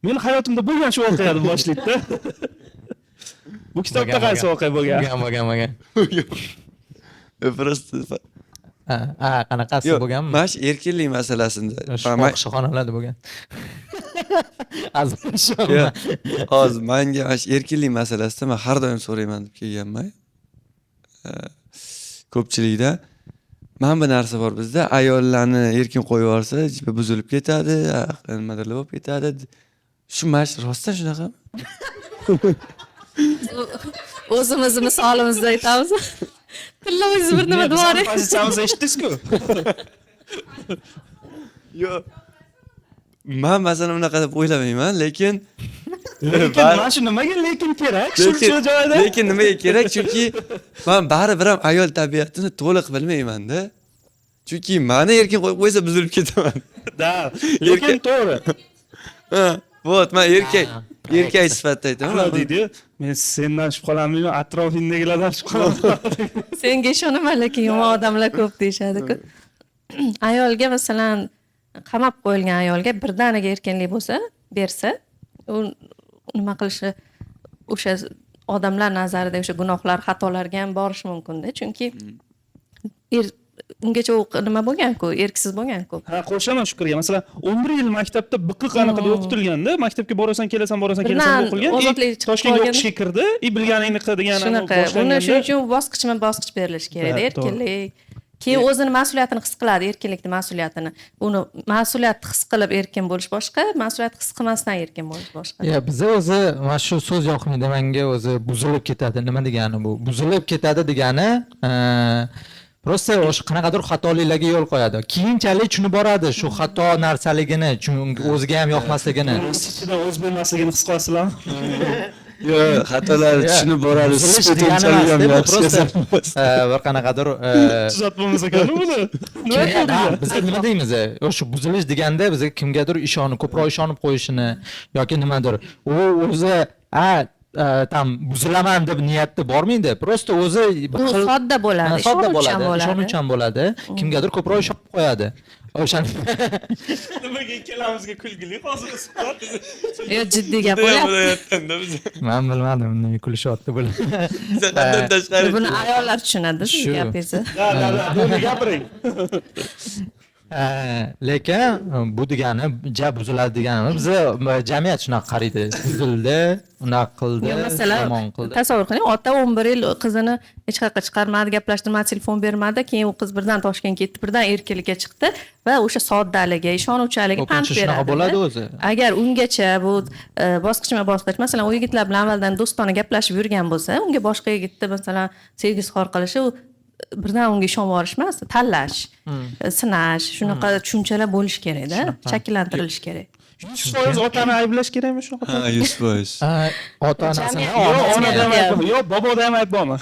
Men hayotimda bo'lgan shu voqeani boshlaydi. Bu kitobda qaysi voqea bo'lgan? Bo'lgan. Prosta qanaqasi bo'lganmi? Mana shu erkinlik masalasida. Fohishaxonalarda bo'lgan. Hozir menga mana shu erkinlik masalasida men har doim so'rayman deb kelganman. Ko'pchilikda mana bu narsa bor bizda, ayollarni erkin qo'yib yuborsa, jipi buzilib ketadi, nimadirlar bo'lib ketadi. Shu mash rostdan shunaqami? O'zimizni misolimizda aytamiz. Tillovingiz bir nima deb pozitsiyamizni eshitdingiz-ku? Yo'q. Men masalan unaqa deb o'ylamayman, lekin mana shu nimaga lekin kerak? Shu joyda. Lekin nimaga kerak? Chunki men baribir ham ayol tabiatini to'liq bilmayman-da. Chunki meni erkin qo'yib qo'ysa buzilib ketaman. Da, lekin to'g'ri. Вот, men erkak sifatida aytaman. Ana deydi-yu, men sendan shubhalanmayman, atrofingdagilardan shubhalanaman. Senga ishonaman, lekin yomon odamlar ko'p deyishadi-ku. Ayolga masalan qamab qo'yilgan ayolga birdaniga erkinlik bersa, u nima qilishi o'sha odamlar nazarida o'sha gunohlar, xatolarga ham borishi mumkin-da. Chunki ungacha u nima bo'lgan-ku, erksiz bo'lgan-ku. Ha, qo'shaman shu fikrga. Masalan, 11 yil maktabda biqi qanaqada o'qitilganda, maktabga borasan, kelasan o'qilgan. Toshkentga o'qishga kirdi, bilganingni qil degan Shunaqa. Uni shuning uchun bosqichma-bosqich berilishi kerak-da, erkinlik. Keyin o'zini mas'uliyatini his qiladi, erkinlikni mas'uliyatini. Uni mas'uliyatni his qilib erkin bo'lish boshqa, mas'uliyat his qilmasdan erkin bo'lish boshqa. Bizda o'zi mana shu so'z yoqmaydi menga, o'zi buzilib ketadi. Nima degani bu? Buzilib ketadi degani, prosta o'sha qanaqadir xatoliklarga yo'l qo'yadi. Keyinchalik tushunib boradi shu xato narsaligini, chunki o'ziga ham yoqmasligini. ichida o'z bo'lmasligini his qilasizlarmi? Yo'q, xatolar tushunib boradi. Buzilish degani emas, bir qanaqadir Tuzat bo'lmasa ekan buni. biz nima deymiz? O'sha buzilish deganda biz kimgadir ko'proq ishonib qo'yishini yoki nimadir. U o'zi tam buzilaman deb niyatda bormaydi. Prosta o'zi Bu sodda bo'ladi, ishonuvchan bo'ladi. Kimgadir ko'proq ishonib qo'yadi. O'shani Nimaga ikkalamizga kulgili hozir suhbat? Yo, jiddiy gap bo'lyapti. men bilmadim nima kulishyapti bular. Bizdan tashqari. Buni ayollar tushunadi siz Shu. gapingizni. Buni gapiring. Lekin bu degani buziladi degani biz jamiyat shunaqa qaraydi. Buzildi, unaqa qildi, Masalan, yomon qildi. tasavvur qiling, ota 11 yil qizini hech qayerga chiqarmadi, gaplashtirmadi, telefon bermadi, keyin u qiz birdan Toshkentga ketdi, birdan erkinlikka chiqdi va o'sha soddaligi, ishonuvchanligi pand Ko'pincha shunaqa beradi. bo'ladi o'zi. Agar ungacha bu bosqichma-bosqich, masalan, u yigitlar bilan avvaldan do'stona gaplashib yurgan bo'lsa, unga boshqa yigitni masalan sevgi izhor qilishi u birdan unga ishonib olish emas, tanlash, sinash, shunaqa tushunchalar bo'lishi kerak-da, shakllantirilishi kerak. 100% otani ayblash kerakmi shu Ha, 100%. Ota-onasini Onadan ayb, yo bobodan ayb bormi?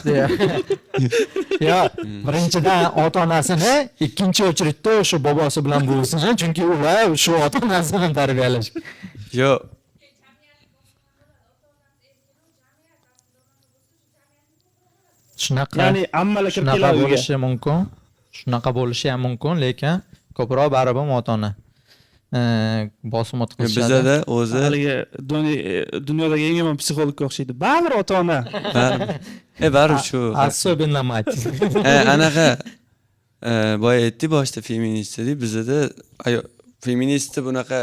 yo, birinchidan ota-onasini, ikkinchi o'chirda o'sha bobosi bilan buvisini, chunki ular shu ota-onasini tarbiyalash. Yo'q. Ya'ni ammalar kirib Shunaqa keladi uyga. bo'lishi mumkin. Shunaqa bo'lishi ham mumkin, lekin ko'proq baribir ota-ona bosim o'tkazishadi. Bizada o'zi Haligi dunyodagi eng yomon psixologga o'xshaydi. Baribir ota-ona. baribir shu. Особенно мать. Anaqa boya aytdik boshda feminist dedik. Bizada feministni bunaqa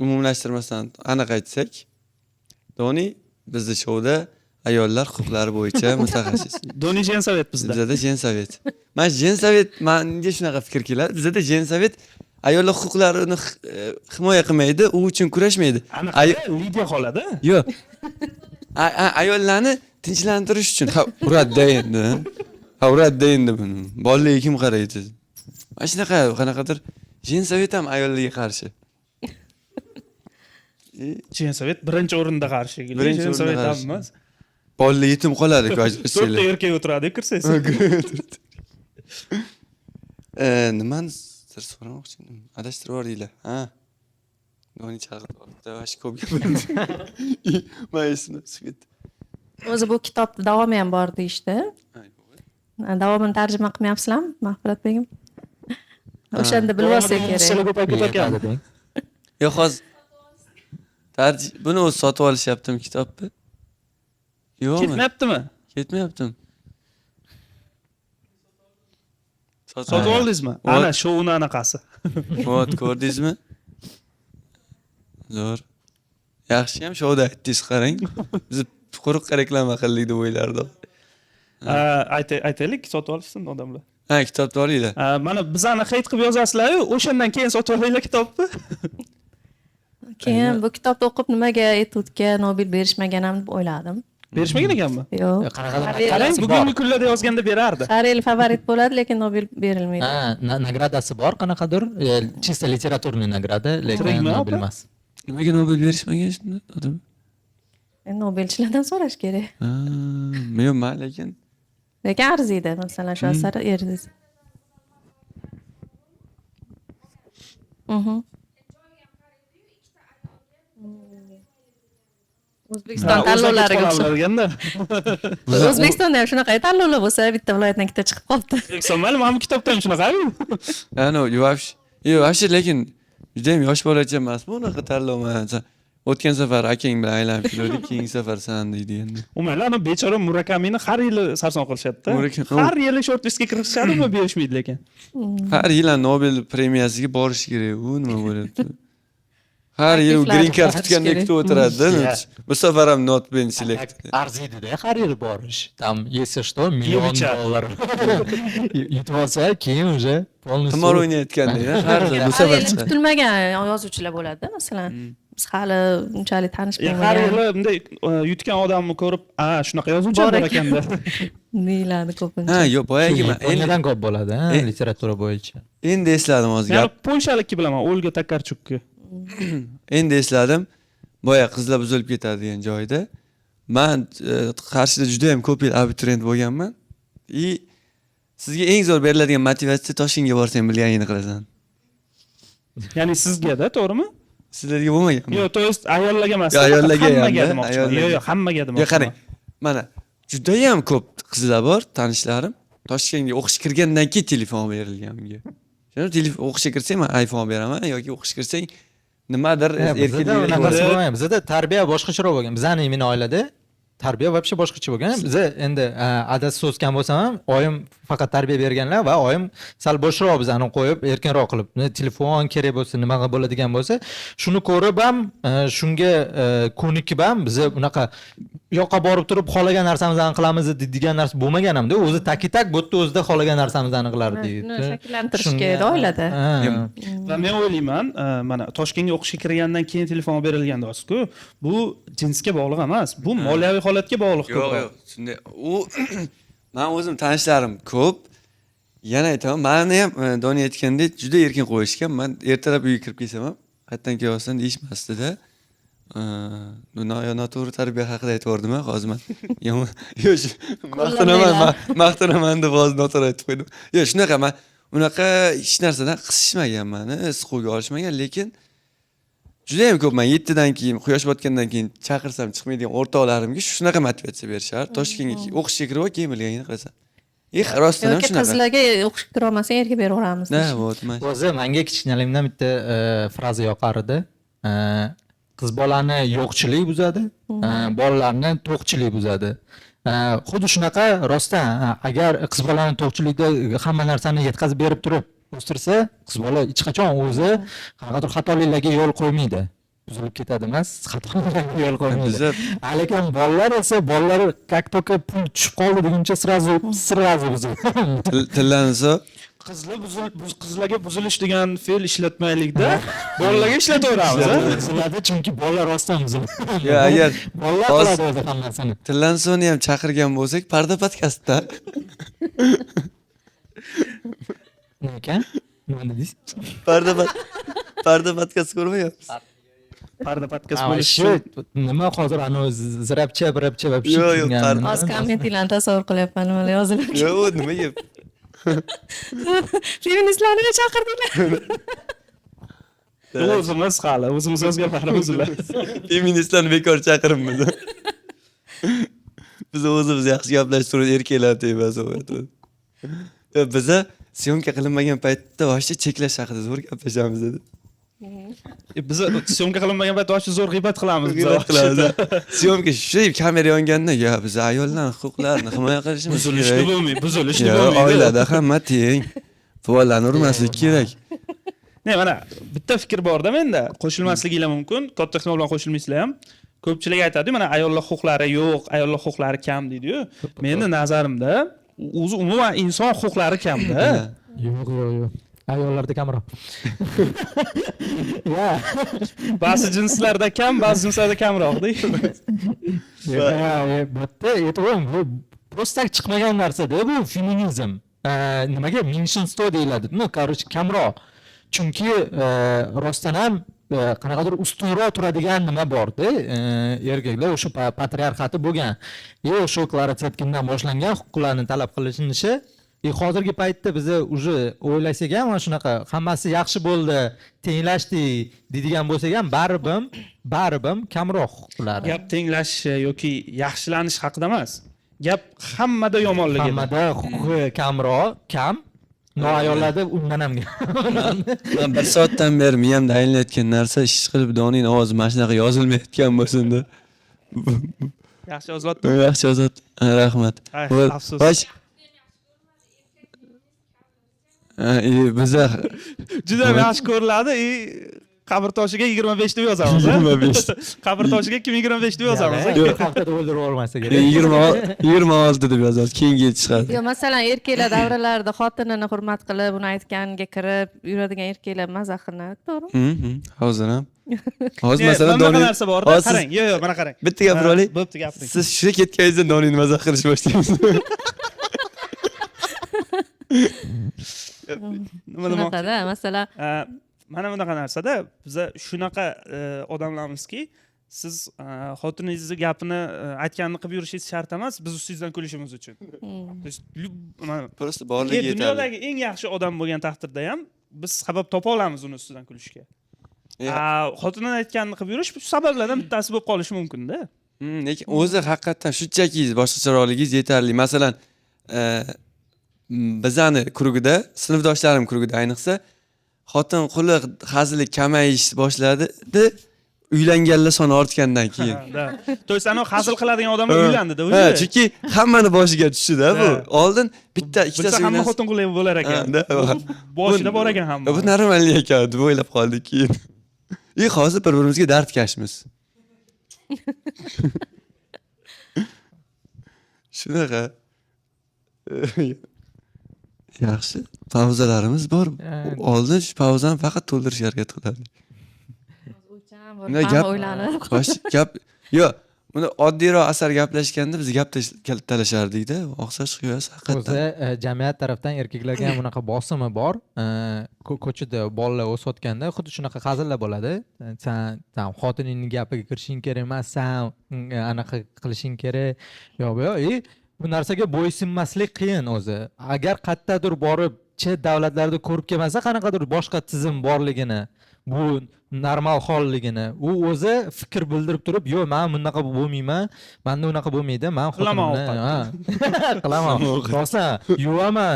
umumlashtirmasdan aniq aytsak, Doni bizda shouda ayollar huquqlari bo'yicha mutaxassis. Doni Jensovet bizda. Bizada Jensovet. Mana Jensovet menga shunaqa fikr keladi. Bizada Jensovet ayollar huquqlarini himoya qilmaydi, u uchun kurashmaydi. Lidiya xolada. Yo'q. Ayollarni tinchlantirish uchun uradda endi. Uradda endi buni. Bolalarga kim qaraydi? Mana shunaqa qanaqadir Jensovet ham ayollarga qarshi. Jensovet birinchi o'rinda qarshi. Birinchi o'rinda Jensovet ham qarshi. emas. Bolalar yetim qoladi-ku To'rtta erkak o'tiradi, kirsangiz. Nimani sir so'ramoqchi edim? Adashtirib yubordinglar. Ha. Doni chaqirdi. Vash ko'p gapirdi. Men esimdan chiqib ketdi. O'zi bu kitobda davomi ham bor deyishdi. Davomini tarjima qilmayapsizlarmi, Mahfirat begim? O'shanda bilib olsak kerak. Ko'payib ketayotganmi? Yo'q, hozir buni o'zi sotib olishyaptimi kitobni? Yo'qmi? Ketmayaptimi? Ketmayaptimi? Sotib oldingizmi? Ana shu uni anaqasi. Vot, ko'rdingizmi? Zo'r. Yaxshi ham shouda aytdingiz, qarang. Biz quruq reklama qildik deb o'ylardim. Aytaylik, sotib olishsin odamlar. Ha, kitobni olinglar. Mana bizani heyt qilib yozasizlar-yu, o'shandan keyin sotib olinglar kitobni. Keyin bu kitobni o'qib nimaga Etudga Nobel berishmaganam deb o'yladim. Berishmagan ekanmi? Yo'q. Qarang, bugungi kunlarda yozganda berardi. Har yil favorit bo'ladi, lekin Nobel berilmaydi. Nagradasi bor qanaqadir, чисто literaturniy nagrada, lekin Tirikmi, Nobel opa? emas. Nimaga Nobel berishmagan shunda odam? Nobelchilardan so'rash kerak. Yo'q, men lekin Lekin arziydi, masalan, shu asar arziydi. O'zbekiston tanlovlariga o'xshab. o'xshab. O'zbekistonda ham shunaqa tanlovlar bo'lsa, bitta viloyatdan ikkita chiqib qolibdi. O'zbekiston mayli, mana bu kitobda ham shunaqami? Ano, вообще lekin juda ham yosh bolacha emas bu unaqa tanlovman. O'tgan safar akang bilan aylanib yurdik, keyingi safar san deydi endi. Mayli, ana bechora Murakamini har yili sarson qilishadi-da. Har yili shortlistga kirishadi, uni berishmaydi lekin. Har yil Nobel premiyasiga borish kerak. U nima bo'lyapti? Har yil green card kutgandek kutib o'tiradi-da. Bu safar ham not been select. Arziydi-da har yil borish. Tam если что, million dollar. Yutib olsa, keyin уже полностью Qimor o'ynayotganda har yil bu Har safar yili kutilmagan yozuvchilar bo'ladi-da, masalan. Biz hali unchalik Har tanishmagan. yili bunday yutgan odamni ko'rib, shunaqa yozuvchi bor ekanda. Deyiladi ko'pincha. Ha, yo'q, boyagi Yaponiyadan ko'p bo'ladi, literatura bo'yicha. endi esladim hozir Yana gap. polshalikni bilaman, Olga Takarchukni. Endi esladim. Boya qizlar buzilib ketadi degan joyda. Men Qarshida juda ham ko'p yil abituriyent bo'lganman. Sizga eng zo'r beriladigan motivatsiya Toshkentga borsang bilganingni qilasan. Ya'ni sizga-da, to'g'rimi? Sizlarga bo'lmaganmi? Yo'q, to есть ayollarga emas. Ayollarga ham, hammaga demoqchiman. ayollarga. Yo'q, hammaga Yo'q, demoqchiman. qarang. Mana juda ham ko'p qizlar bor, tanishlarim. Toshkentga o'qishga kirgandan keyin telefon berilgan unga. Telefon o'qishga kirsang, men iPhone beraman yoki o'qishga kirsang nimadir Bizda unaqasi bo'lmaydi. Bizda tarbiya boshqacharoq bo'lgan. Bizning meni oilada tarbiya вообще boshqacha bo'lgan. Biz endi adasi so'zgan bo'lsam ham, oyim faqat tarbiya berganlar va oyim sal boshroq bizani qo'yib, erkinroq qilib, telefon kerak bo'lsa, nimaga bo'ladigan bo'lsa, shuni ko'rib ham, shunga ko'nikib ham biz unaqa yoqqa borib turib xohlagan narsamizni qilamiz degan narsa bo'lmagan hamda o'zi tak bu yerda o'zida xohlagan narsamizni qilardi. Shakllantirish kerak oilada. Va men o'ylayman, mana Toshkentga o'qishga kirgandan keyin telefon berilgan deysiz-ku, bu jinsga bog'liq emas, bu moliyaviy holatga bog'liq Yo'q, ko'proq. yo'q. Shunday men o'zim tanishlarim ko'p. Yana aytaman, meni ham Doni aytgandek juda erkin qo'yishgan. Men ertalab uyga kirib kelsam ham, qayerdan kelyapsan deyishmasdi-da. Noto'g'ri tarbiya haqida aytib hozir men. Maqtanaman deb hozir noto'g'ri aytib qo'ydim. Yo'q, shunaqa men unaqa hech narsadan qisishmagan meni, siquvga olishmagan, lekin juda ham ko'p men 7 dan keyin, quyosh botgandan keyin chaqirsam chiqmaydigan o'rtoqlarimga shunaqa motivatsiya berishar. Toshkentga o'qishga kirib keyin bilganingni qilasan. Rostdan ham Yoki shunaqa. qizlarga o'qishga kira olmasang erga beraveramiz. Da, вот, mana. O'zi menga kichkinaligimdan bitta fraza yoqar edi. Qiz bolani yo'qchilik buzadi, bolalarni to'qchilik buzadi. Xuddi shunaqa rostdan agar qiz bolani to'qchilikda hamma narsani yetkazib berib turib o'stirsa, qiz bola hech qachon o'zi qanaqadir xatoliklarga yo'l qo'ymaydi. Buzilib ketadi emas, xatoliklarga yo'l qo'ymaydi. Lekin bolalar esa bolalar как только pul tushib qoldi deguncha sразу buziladi. Tillansa Qizlarga buzilish degan fe'l ishlatmaylikda, bolalarga ishlataveramiz. Buziladi chunki bolalar rostdan buziladi. yo agar Bolalar qiladi o'zi hammasini. Tillansoni ham chaqirgan bo'lsak, Parda podkastda. Nima ekan? Nima dedingiz? Parda podkast ko'rmayapsiz? Parda podkast Shu bo'lishi. nima hozir zirabcha birabcha va Yo'q, yo'q, Hozir kommentinglarni tasavvur qilyapman nimalar yozilib. Yo'q, nimaga? Feministlarni chaqirdinglar. O'zimiz hali, o'zimiz o'zgartiramiz ular. Feministlarni bekor chaqiribmiz. Biz o'zimiz yaxshi gaplashtirib erkaklar emas o'yatdi. Biza syomka qilinmagan paytda voshcha cheklash haqida zo'r gaplashamiz dedi. Biz syomka qilinmagan paytda ochiq zo'r g'iybat qilamiz. G'iybat qilamiz. Syomka shu kamera yonganda, yo biz ayollar huquqlarini himoya qilishimiz Buzilishni kerak. bo'lmaydi, buzilishni Yo, bo'lmaydi. oilada hamma teng. Faollarni urmaslik kerak. Ne, mana bitta fikr bor-da menda, qo'shilmasligilar mumkin. Katta ehtimol bilan qo'shilmaysizlar ham. Ko'pchilik aytadi, mana ayollar huquqlari yo'q, ayollar huquqlari kam deydi-yu. Meni nazarimda o'zi umuman inson huquqlari kam-da. Yo'q. Ayollarda kamroq. Ya. Ba'zi jinslarda kam, ba'zi jinslarda kamroq-da. Bitta e'tibor bu просто chiqmagan narsa-da bu feminizm. Nimaga menshинство deyiladi? No, короче, kamroq. Chunki rostdan ham qanaqadir ustunroq turadigan nima bor-da, erkaklar o'sha patriarxati bo'lgan. O'sha Klara Tsetkindan boshlangan huquqlarni talab qilinishi hozirgi paytda biza уже o'ylasak ham mana shunaqa hammasi yaxshi bo'ldi, tenglashdik deydigan bo'lsak ham baribir kamroq ular. Gap tenglashishi yoki yaxshilanish haqida emas. Gap hammada yomonligi. Hammada huquqi kam, noayollarda undan ham Man bir soatdan beri miyamda aylanayotgan narsa ish qilib Donining ovozi mana shunaqa yozilmayotgan bo'lsin-da. Yaxshi yoziladi. Yaxshi yozat. Rahmat. Ay, Voy, afsus. Baş. Biza Juda ham yaxshi ko'riladi. Qabr toshiga 25 deb yozamiz. 25. Qabr toshiga kim 25 deb yozamiz? haftada o'ldirib olmasa kerak. 26 deb yozamiz. Keyingi chiqadi. Yo, masalan, erkaklar davralarida xotinini hurmat qilib, uni aytganiga kirib yuradigan erkaklar maza qilinadi, to'g'rimi? Hozir ham. Hozir masalan mana Donining narsa bor-da, qarang. Yo'q, mana qarang. Bitta gapira oling. Bo'pti, gapiring. Siz shu ketganingizda Donini mazax qilish boshlaymiz. Nima demoqchi? Shunaqada, masalan, Mana bunaqa narsada biza shunaqa odamlarimizki, siz xotiningizni gapini aytganini qilib yurishingiz shart emas, biz ustingizdan kulishimiz uchun. Просто borligi yetadi. Dunyodagi eng yaxshi odam bo'lgan taqdirda ham biz sabab topa olamiz uni ustidan kulishga. Xotining aytganini qilib yurish shu sabablardan bittasi bo'lib qolishi mumkin-da. Lekin o'zi haqiqatan shunchaki boshqacharoqligingiz yetarli. Masalan, bizani krugida, sinfdoshlarim krugida ayniqsa xotin quli hazili kamayish boshladi, uylanganlar soni ortgandan keyin. To есть ana hazil qiladigan odamlar uylandi-da o'zi. Ha, chunki hammani boshiga tushdi-da bu. Oldin bitta ikkitasi hamma xotin quli bo'lar ekan. Boshida bor ekan hamma. Bu normalniy ekan deb o'ylab qoldik keyin. Hozir bir-birimizga dardkashmiz. Shunaqa. Yaxshi. Pauzalarimiz bor. Oldin shu pauzani faqat to'ldirish harakat qilardik. hamma o'ylanib. Gap, yo'q, buni oddiyroq asar gaplashganda biz gap talashardik-da, o'xshash qiyos haqiqatan. O'zi jamiyat tarafdan erkaklarga ham bunaqa bosimi bor. Ko'chada bolalar o'sayotganda xuddi shunaqa hazillar bo'ladi. Sen xotiningning gapiga kirishing kerak emas, sen anaqa qilishing kerak. Yo'q, bu narsaga bo'ysunmaslik qiyin o'zi. Agar qayerdadir borib chet davlatlarda ko'rib kelmasa, qanaqadir boshqa tizim borligini, bu normal holligini, u o'zi fikr bildirib turib, "Yo'q, men bunaqa bo'lmayman, menda unaqa bo'lmaydi, men xotinimni qilaman." Rosa, yuvaman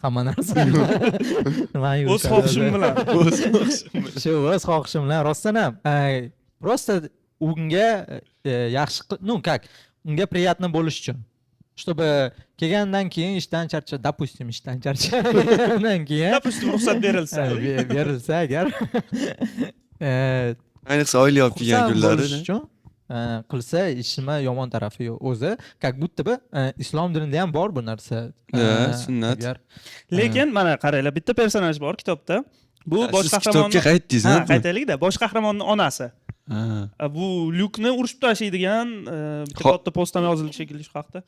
hamma narsani. O'z xohishim bilan. Shu o'z xohishim bilan rostdan ham. Просто unga yaxshi, unga приятно bo'lish uchun. Чтобы kelgandan keyin ishdan charchab, допустим, ishdan charchagandan keyin, Допустим, ruxsat berilsa. Berilsa agar Ayniqsa oila olib kelgan kunlarda qilsa ishima yomon tarafi yo'q. O'zi, как будто бы islom dinida ham bor bu narsa. Sunnat. Lekin mana qaranglar, bitta personaj bor kitobda. Bu bosh qahramonni kitobga qaytdingiz-a? Qaytaylik-da, bosh qahramonning onasi. Bu Lyukni urishib tashlaydigan bitta katta post ham yozildi shekilli shu haqda.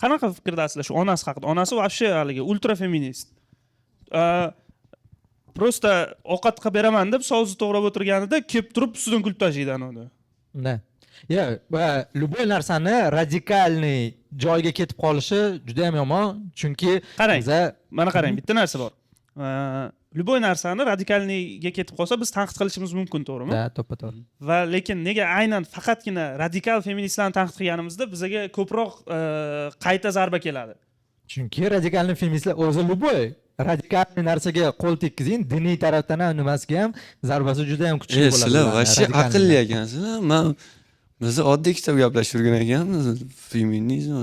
Qanaqa fikrdasizlar shu onasi haqida? Onasi вообще haligi ultra feminist. Просто ovqat qilib beraman deb so'zni to'g'rab o'tirganida kelib turib ustidan kulib tashlaydi uni. Da. Любой narsani radikalniy joyga ketib qolishi juda ham yomon, chunki qarang, mana qarang, bitta narsa bor. Любой narsani radikalniyga ketib qolsa biz tanqid qilishimiz mumkin, to'g'rimi? Da, to'ppa-to'g'ri. Va lekin nega aynan faqatgina radikal feministlarni tanqid qilganimizda bizga ko'proq qayta zarba keladi? Chunki radikalniy feministlar o'zi любой radikalniy narsaga qo'l tekkizing, diniy tarafdan ham nimasiga ham zarbasi juda ham kuchli bo'ladi. Sizlar вообще aqlli ekansizlar. Men biz oddiy kitob gaplashib yurgan ekanmiz. Feminizm,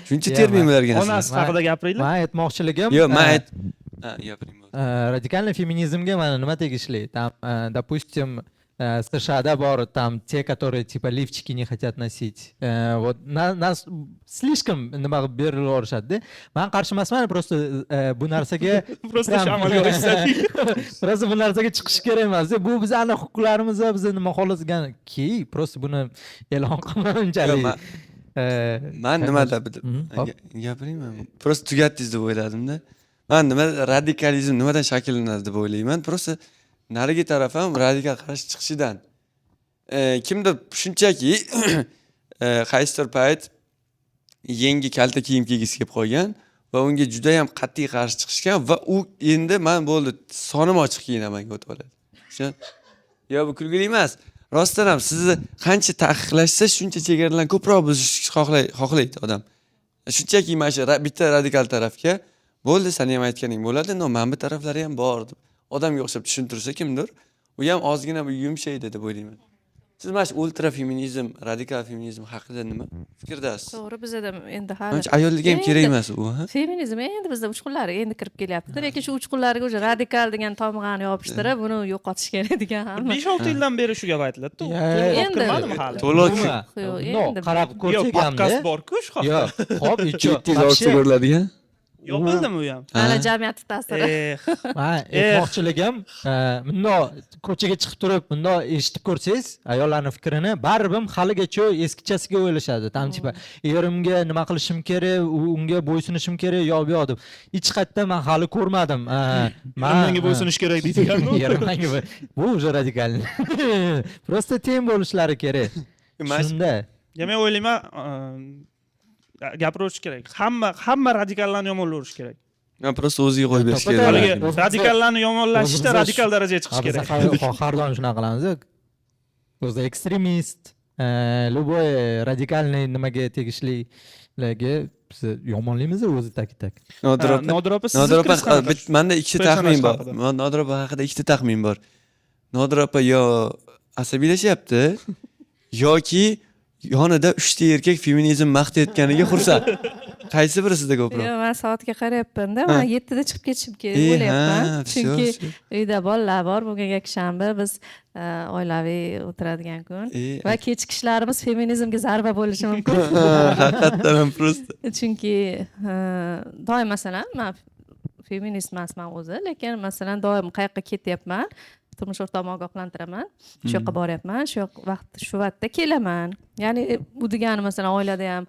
shuncha terminlarga. Onasi haqida gapiringlar. Men aytmoqchiligim, yo'q, men gapiring. Radikальный феминизмga mana nima tegishli? Там, допустим, США bor, там те, которые типа лифчики не хотят носить. Вот нас слишком nima qilib berilishadi. Men qarshi emasman, просто bu narsaga Просто amalga oshirsak. Просто bu narsaga chiqish kerak emas. Bu bizning huquqlarimiz va biz nima xohlaganki, просто buni e'lon qilmagunchalik. Men nimada gapirayman? Просто tugatdingiz deb o'yladim-da. Men nima radikalizm nimadan shakllanadi deb o'ylayman. Просто narigi taraf ham radikal qarshi chiqishidan. Kimdir shunchaki qaysidir payt yangi kalta kiyim kiygisi kelib qolgan, va unga juda ham qat'iy qarshi chiqishgan va u endi man bo'ldi sonim ochiq kiyinamanga o'tib oladi. Yo bu kulgili emas. Rostdan ham sizni qancha taqiqlashsa shuncha chegaralarni ko'proq buzishni xohlaydi odam. Shunchaki mana shu bitta radikal tarafga bo'ldi, seni ham aytganing bo'ladi, no mana bu taraflari ham bor deb odamga o'xshab tushuntirsa kimdir, u ham ozgina bu yumshaydi deb o'ylayman. Siz mana shu ultra feminizm, radikal feminizm haqida nima fikrdasiz? To'g'ri, bizda endi hali Manimcha ayollarga ham kerak emas u, ha? feminizm endi bizda uchqunlari endi kirib kelyapti. Lekin shu uchqunlarga o'sha radikal degan tomg'ani yopishtirib, buni yo'qotish kerak degan hamma. 5-6 yildan beri shu gap aytilyapti. endi- Kirmadimi hali? To'liq Yo'q, endi qarab Yo'q, ko'rsak podkast hamda. bor-ku shu haqda. Yo'q, hop, ko'riladigan. Yopildimi u ham? hali jamiyat ta'siri. Aytmoqchiligim, bundoq ko'chaga chiqib turib, bundoq eshitib ko'rsangiz, ayollarning fikrini baribir haligacha eskichasiga o'ylashadi. Tanchipa, erimga nima qilishim kerak, unga bo'ysunishim kerak, yo bu yoq deb. Hech qayerda men hali ko'rmadim. Menga bo'ysunish kerak deydigan-ku. Erimga bu уже radikal. Просто teng bo'lishlari kerak. Shunda Men o'ylayman, gapirish kerak. Hamma radikallarni yomonlash kerak. Men prosta o'ziga qo'yib berish Haligi- kerak. Radikallarni yomonlashda O'zimiz- radikal darajaga chiqish biz kerak. har doim shunaqa qilamiz. O'zi ekstremist, любой radikal nimaga tegishlilarga biz yomonlaymiz o'zi tak. Nodir opa, sizni Nodir opa, fikringiz qanaqa? menda ikkita Personaj taxmin bor. haqida. Nodir opa haqida ikkita taxmin bor. Nodir opa yo asabiylashyapti yoki yonida 3 ta erkak feminizm maqtayotganiga xursand. Qaysi biri sizda ko'proq? Yo'q, men soatga qarayapman-da, men 7 da chiqib ketishim kerak o'ylayapman. ha, Chunki всё. uyda bolalar bor, bugun yakshanba, biz oilaviy o'tiradigan kun va kechki ishlarimiz feminizmga zarba bo'lishi mumkin. Haqiqatdan ham prosta. Chunki doim masalan, men feminist emasman o'zi, lekin masalan doim qayoqqa ketyapman, turmush o'rtog'imni ogohlantiraman, shu yoqqa boryapman, shu vaqtda kelaman. Ya'ni bu degani masalan oilada ham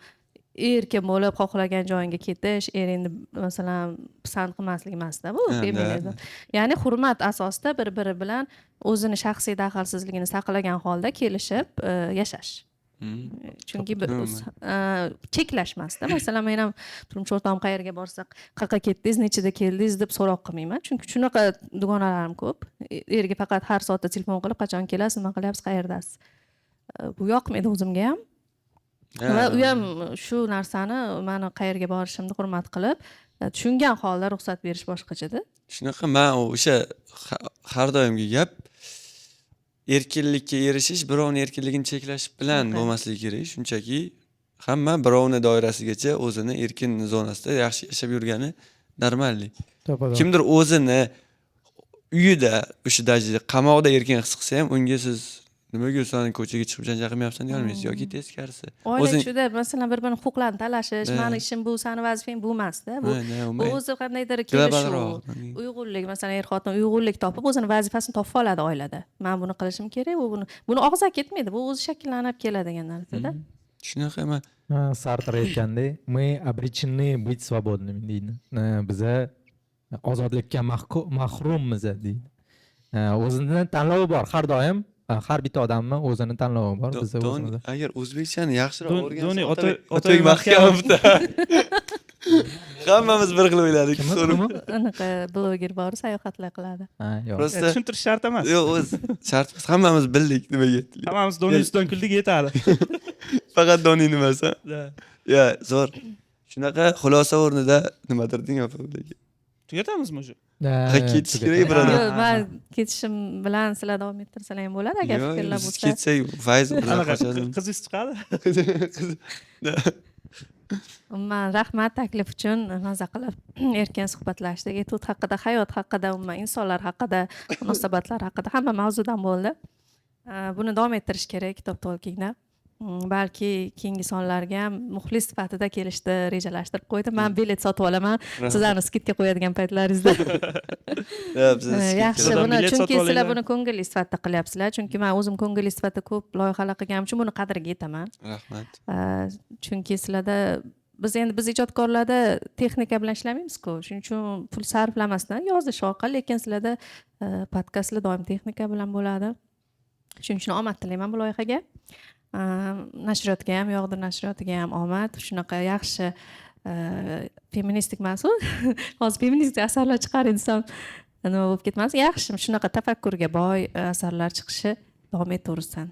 erkin bo'lib xohlagan joyingga ketish, eringni masalan pisand qilmaslik emasda bu feminizm. Ya'ni hurmat asosida bir-biri bilan o'zini shaxsiy daxlsizligini saqlagan holda kelishib yashash. Chunki cheklashmasda. Masalan, men ham turmush o'rtog'im qayerga borsak, qayerga ketdingiz, nechida keldingiz deb so'roq qilmayman. Chunki shunaqa dugonalarim ko'p. Erga faqat har soatda telefon qilib, qachon kelasiz, nima qilyapsiz, qayerdasiz. Bu yoqmaydi o'zimga ham. Va u ham shu narsani meni qayerga borishimni hurmat qilib, tushungan holda ruxsat berish boshqachada. Shunaqa men o'sha har doimgi gap erkinlikka erishish birovning erkinligini cheklash bilan bo'lmasligi kerak. Shunchaki hamma birovning doirasigacha o'zini erkin zonasida yaxshi yashab yurgani normallik. Kimdir o'zini uyida o'sha dajida qamoqda erkin his qilsa ham unga siz nimaga sen ko'chaga chiqib janjal qilmayapsan deya olmaysiz yoki teskarisi. Oila ichida masalan bir-birini huquqlarini talashish, meni ishim bu, seni vazifang bu emasda. Bu o'zi qandaydir kelishuv, uyg'unlik, masalan er-xotin uyg'unlik topib o'zini vazifasini topib oladi oilada. Men buni qilishim kerak, u buni og'zaki ketmaydi. Bu o'zi shakllanib keladi degan narsada. Shunaqa emas. Sartre aytgandek, мы обречены быть свободными deydi. Biza ozodlikka mahrummiz deydi. O'zining tanlovi bor har doim. Har bitta odamni o'zini tanlovi bor. Bizda o'zimiz. Agar o'zbekchani yaxshiroq Doni o'rgansa, Otabek Mahkamovda. Hammamiz bir xil o'yladik. Anaqa bloger bor, sayohatlar qiladi. Yo'q. Prosta Tushuntirish shart emas. yo'q, o'z shart emas. Hammamiz bildik nimaga. Hammamiz Doni ustidan kuldik yetadi. Faqat Doni emas, ha? Ya, zo'r. Shunaqa xulosa o'rnida nimadir deng opa. Tugatamizmi shu? Ketish kerak birodar. Yo'q, men ketishim bilan sizlar davom ettirsalar ham bo'ladi agar fikrlar bo'lsa. Ketsak, fayz bilan qochadi. Qizingiz chiqadi. Umuman rahmat taklif uchun, maza qilib erkin suhbatlashdik. Etud haqida, hayot haqida, umuman insonlar haqida, munosabatlar haqida hamma mavzudan bo'ldi. Buni davom ettirish kerak kitob talkingda. Balki keyingi sonlarga ham muxlis sifatida kelishni rejalashtirib qo'ydim. Men bilet sotib olaman. Sizlarni skidga qo'yadigan paytlaringizda. Yaxshi, buni chunki sizlar buni ko'ngilli sifatida qilyapsizlar. Chunki men o'zim ko'ngilli sifatida ko'p loyihalar qilganim uchun buni qadriga yetaman. Rahmat. Chunki sizlarda biz ijodkorlarda texnika bilan ishlamaymiz-ku. Shuning uchun pul sarflamasdan yozish orqali, lekin sizlarda podkastlar doim texnika bilan bo'ladi. Shuning uchun omad tilayman bu loyihaga. Nashriyotga ham, Yog'dir nashriyotiga ham omad. Shunaqa yaxshi feministik emas u. Hozir feministik asarlar chiqaring desam, nima bo'lib ketmas. Yaxshi, shunaqa tafakkurga boy asarlar chiqishi davom etaversin.